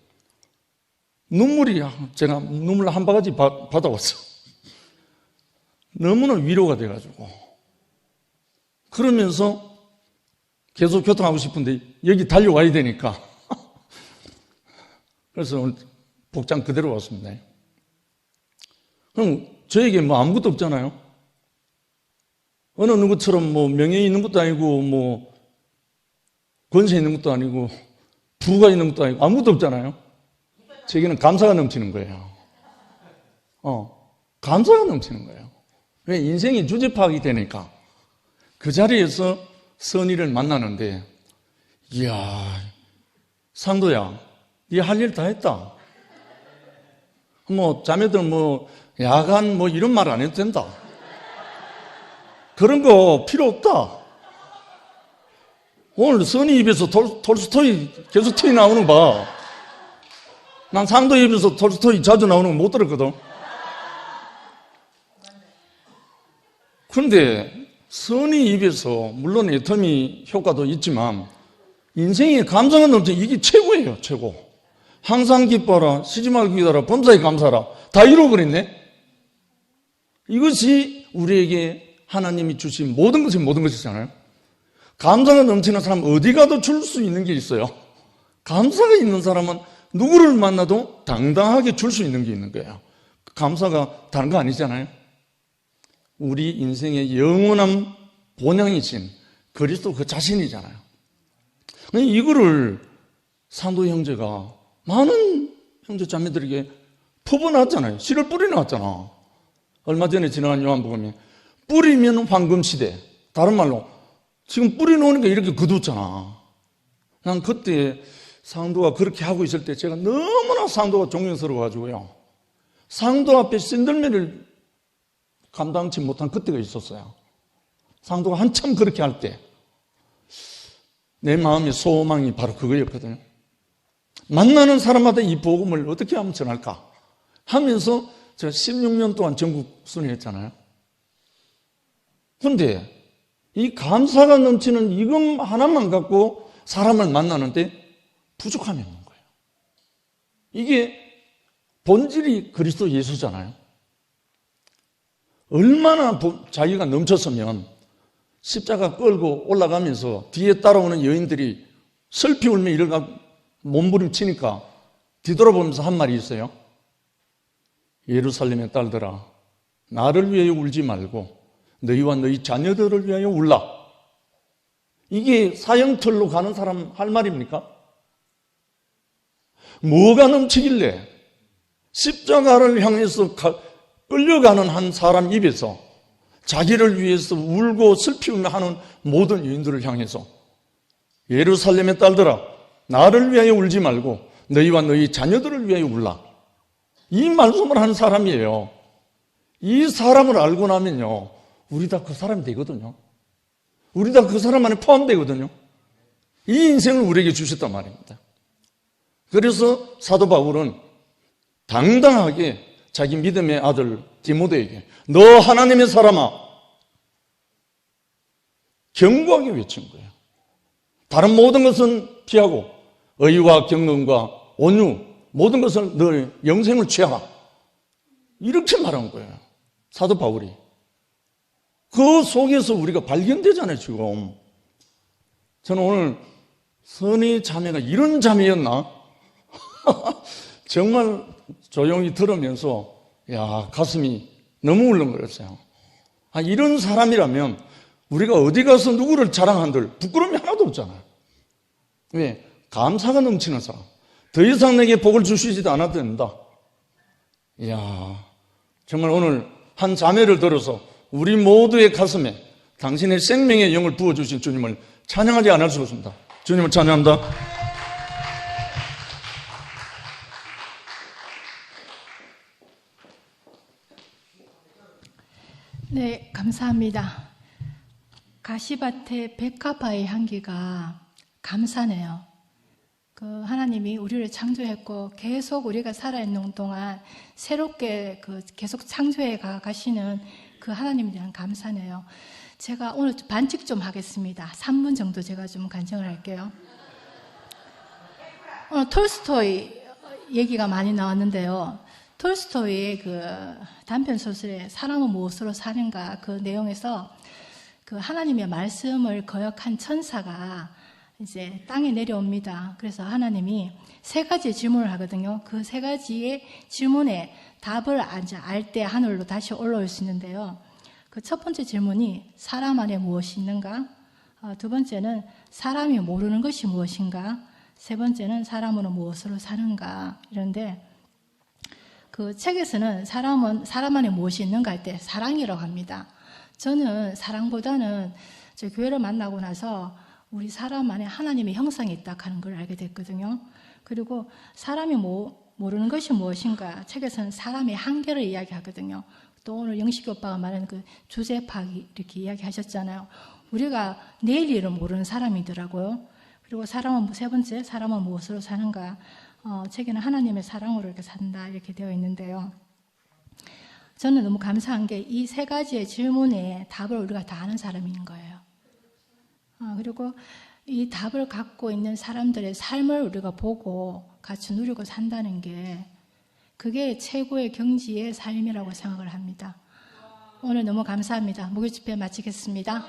제가 눈물 한 바가지 받아왔어. 너무나 위로가 돼가지고 그러면서 계속 교통하고 싶은데 여기 달려와야 되니까 그래서 오늘 복장 그대로 왔습니다. 그럼 저에게 아무것도 없잖아요. 어느 누구처럼 명예 있는 것도 아니고 권세 있는 것도 아니고 부가 있는 것도 아니고 아무것도 없잖아요. 제게는 감사가 넘치는 거예요. 감사가 넘치는 거예요. 왜? 인생이 주제 파악이 되니까 그 자리에서 선의를 만나는데 이야 상도야 네 할 일 다 했다. 자매들 야간 이런 말 안 해도 된다. 그런 거 필요 없다. 오늘 선의 입에서 톨스토이 계속 튀어 나오는 거 봐. 난 상도 입에서 톨스토이 자주 나오는 거 못 들었거든. 그런데 선의 입에서 물론 애터미 효과도 있지만 인생에 감사가 넘치는 이게 최고예요, 최고. 항상 기뻐라, 쉬지 말고 기다라, 범사에 감사라. 다 이루어버렸네. 이것이 우리에게 하나님이 주신 모든 것이잖아요. 감사가 넘치는 사람 어디 가도 줄 수 있는 게 있어요. 감사가 있는 사람은 누구를 만나도 당당하게 줄 수 있는 게 있는 거예요. 감사가 다른 거 아니잖아요. 우리 인생의 영원한 본향이신 그리스도 그 자신이잖아요. 이거를 산도 형제가 많은 형제 자매들에게 퍼부어놨잖아요. 씨를 뿌려놨잖아. 얼마 전에 지나간 요한복음에 뿌리면 황금시대. 다른 말로 지금 뿌려놓으니까 이렇게 거두잖아. 난 그때 상도가 그렇게 하고 있을 때 제가 너무나 상도가 존경스러워가지고요. 상도 앞에 샌들매를 감당치 못한 그때가 있었어요. 상도가 한참 그렇게 할 때 내 마음의 소망이 바로 그거였거든요. 만나는 사람마다 이 복음을 어떻게 하면 전할까 하면서 제가 16년 동안 전국 순회했잖아요. 그런데 이 감사가 넘치는 이것 하나만 갖고 사람을 만나는데 부족함이 없는 거예요. 이게 본질이 그리스도 예수잖아요. 얼마나 자기가 넘쳤으면 십자가 끌고 올라가면서 뒤에 따라오는 여인들이 슬피 울며 이러가 몸부림치니까 뒤돌아보면서 한 말이 있어요. 예루살렘의 딸들아, 나를 위하여 울지 말고 너희와 너희 자녀들을 위하여 울라. 이게 사형틀로 가는 사람 할 말입니까? 뭐가 넘치길래 십자가를 향해서 끌려가는 한 사람 입에서 자기를 위해서 울고 슬피 울며 하는 모든 여인들을 향해서 예루살렘의 딸들아, 나를 위하여 울지 말고 너희와 너희 자녀들을 위하여 울라. 이 말씀을 하는 사람이에요. 이 사람을 알고 나면요, 우리 다 그 사람이 되거든요. 우리 다 그 사람 안에 포함되거든요. 이 인생을 우리에게 주셨단 말입니다. 그래서 사도 바울은 당당하게 자기 믿음의 아들 디모데에게 너 하나님의 사람아 견고하게 외친 거예요. 다른 모든 것은 피하고 의와 경건과 온유 모든 것을 너 영생을 취하라. 이렇게 말한 거예요. 사도 바울이. 그 속에서 우리가 발견되잖아요, 지금. 저는 오늘 선희 자매가 이런 자매였나? 정말 조용히 들으면서 야, 가슴이 너무 울렁거렸어요. 아, 이런 사람이라면 우리가 어디 가서 누구를 자랑한들 부끄러움이 하나도 없잖아요. 왜? 감사가 넘치는 사람. 더 이상 내게 복을 주시지도 않아도 된다. 이야, 정말 오늘 한 자매를 들어서 우리 모두의 가슴에 당신의 생명의 영을 부어주신 주님을 찬양하지 않을 수 없습니다. 주님을 찬양합니다. 네, 감사합니다. 가시밭의 백합화의 향기가 감사네요. 그 하나님이 우리를 창조했고 계속 우리가 살아있는 동안 새롭게 계속 창조해 가시는 그 하나님에 대한 감사네요. 제가 오늘 반칙 좀 하겠습니다. 3분 정도 제가 좀 간증을 할게요. 오늘 톨스토이 얘기가 많이 나왔는데요. 톨스토이의 그 단편 소설의 사람은 무엇으로 사는가 그 내용에서 그 하나님의 말씀을 거역한 천사가 이제 땅에 내려옵니다. 그래서 하나님이 3가지의 질문을 하거든요. 그 3가지의 질문에 답을 알 때 하늘로 다시 올라올 수 있는데요. 그 첫 번째 질문이 사람 안에 무엇이 있는가? 두 번째는 사람이 모르는 것이 무엇인가? 세 번째는 사람은 무엇으로 사는가? 이런데 그 책에서는 사람 안에 무엇이 있는가 할 때 사랑이라고 합니다. 저는 사랑보다는 저 교회를 만나고 나서 우리 사람 안에 하나님의 형상이 있다 하는 걸 알게 됐거든요. 그리고 사람이 모르는 것이 무엇인가 책에서는 사람의 한계를 이야기하거든요. 또 오늘 영식이 오빠가 말하는 그 주제 파악이 이렇게 이야기하셨잖아요. 우리가 내일 일을 모르는 사람이더라고요. 그리고 세 번째 사람은 무엇으로 사는가? 책에는 하나님의 사랑으로 이렇게 산다 이렇게 되어 있는데요. 저는 너무 감사한 게 이 3가지의 질문에 답을 우리가 다 아는 사람인 거예요. 그리고 이 답을 갖고 있는 사람들의 삶을 우리가 보고 같이 누리고 산다는 게 그게 최고의 경지의 삶이라고 생각을 합니다. 오늘 너무 감사합니다. 목요 집회 마치겠습니다.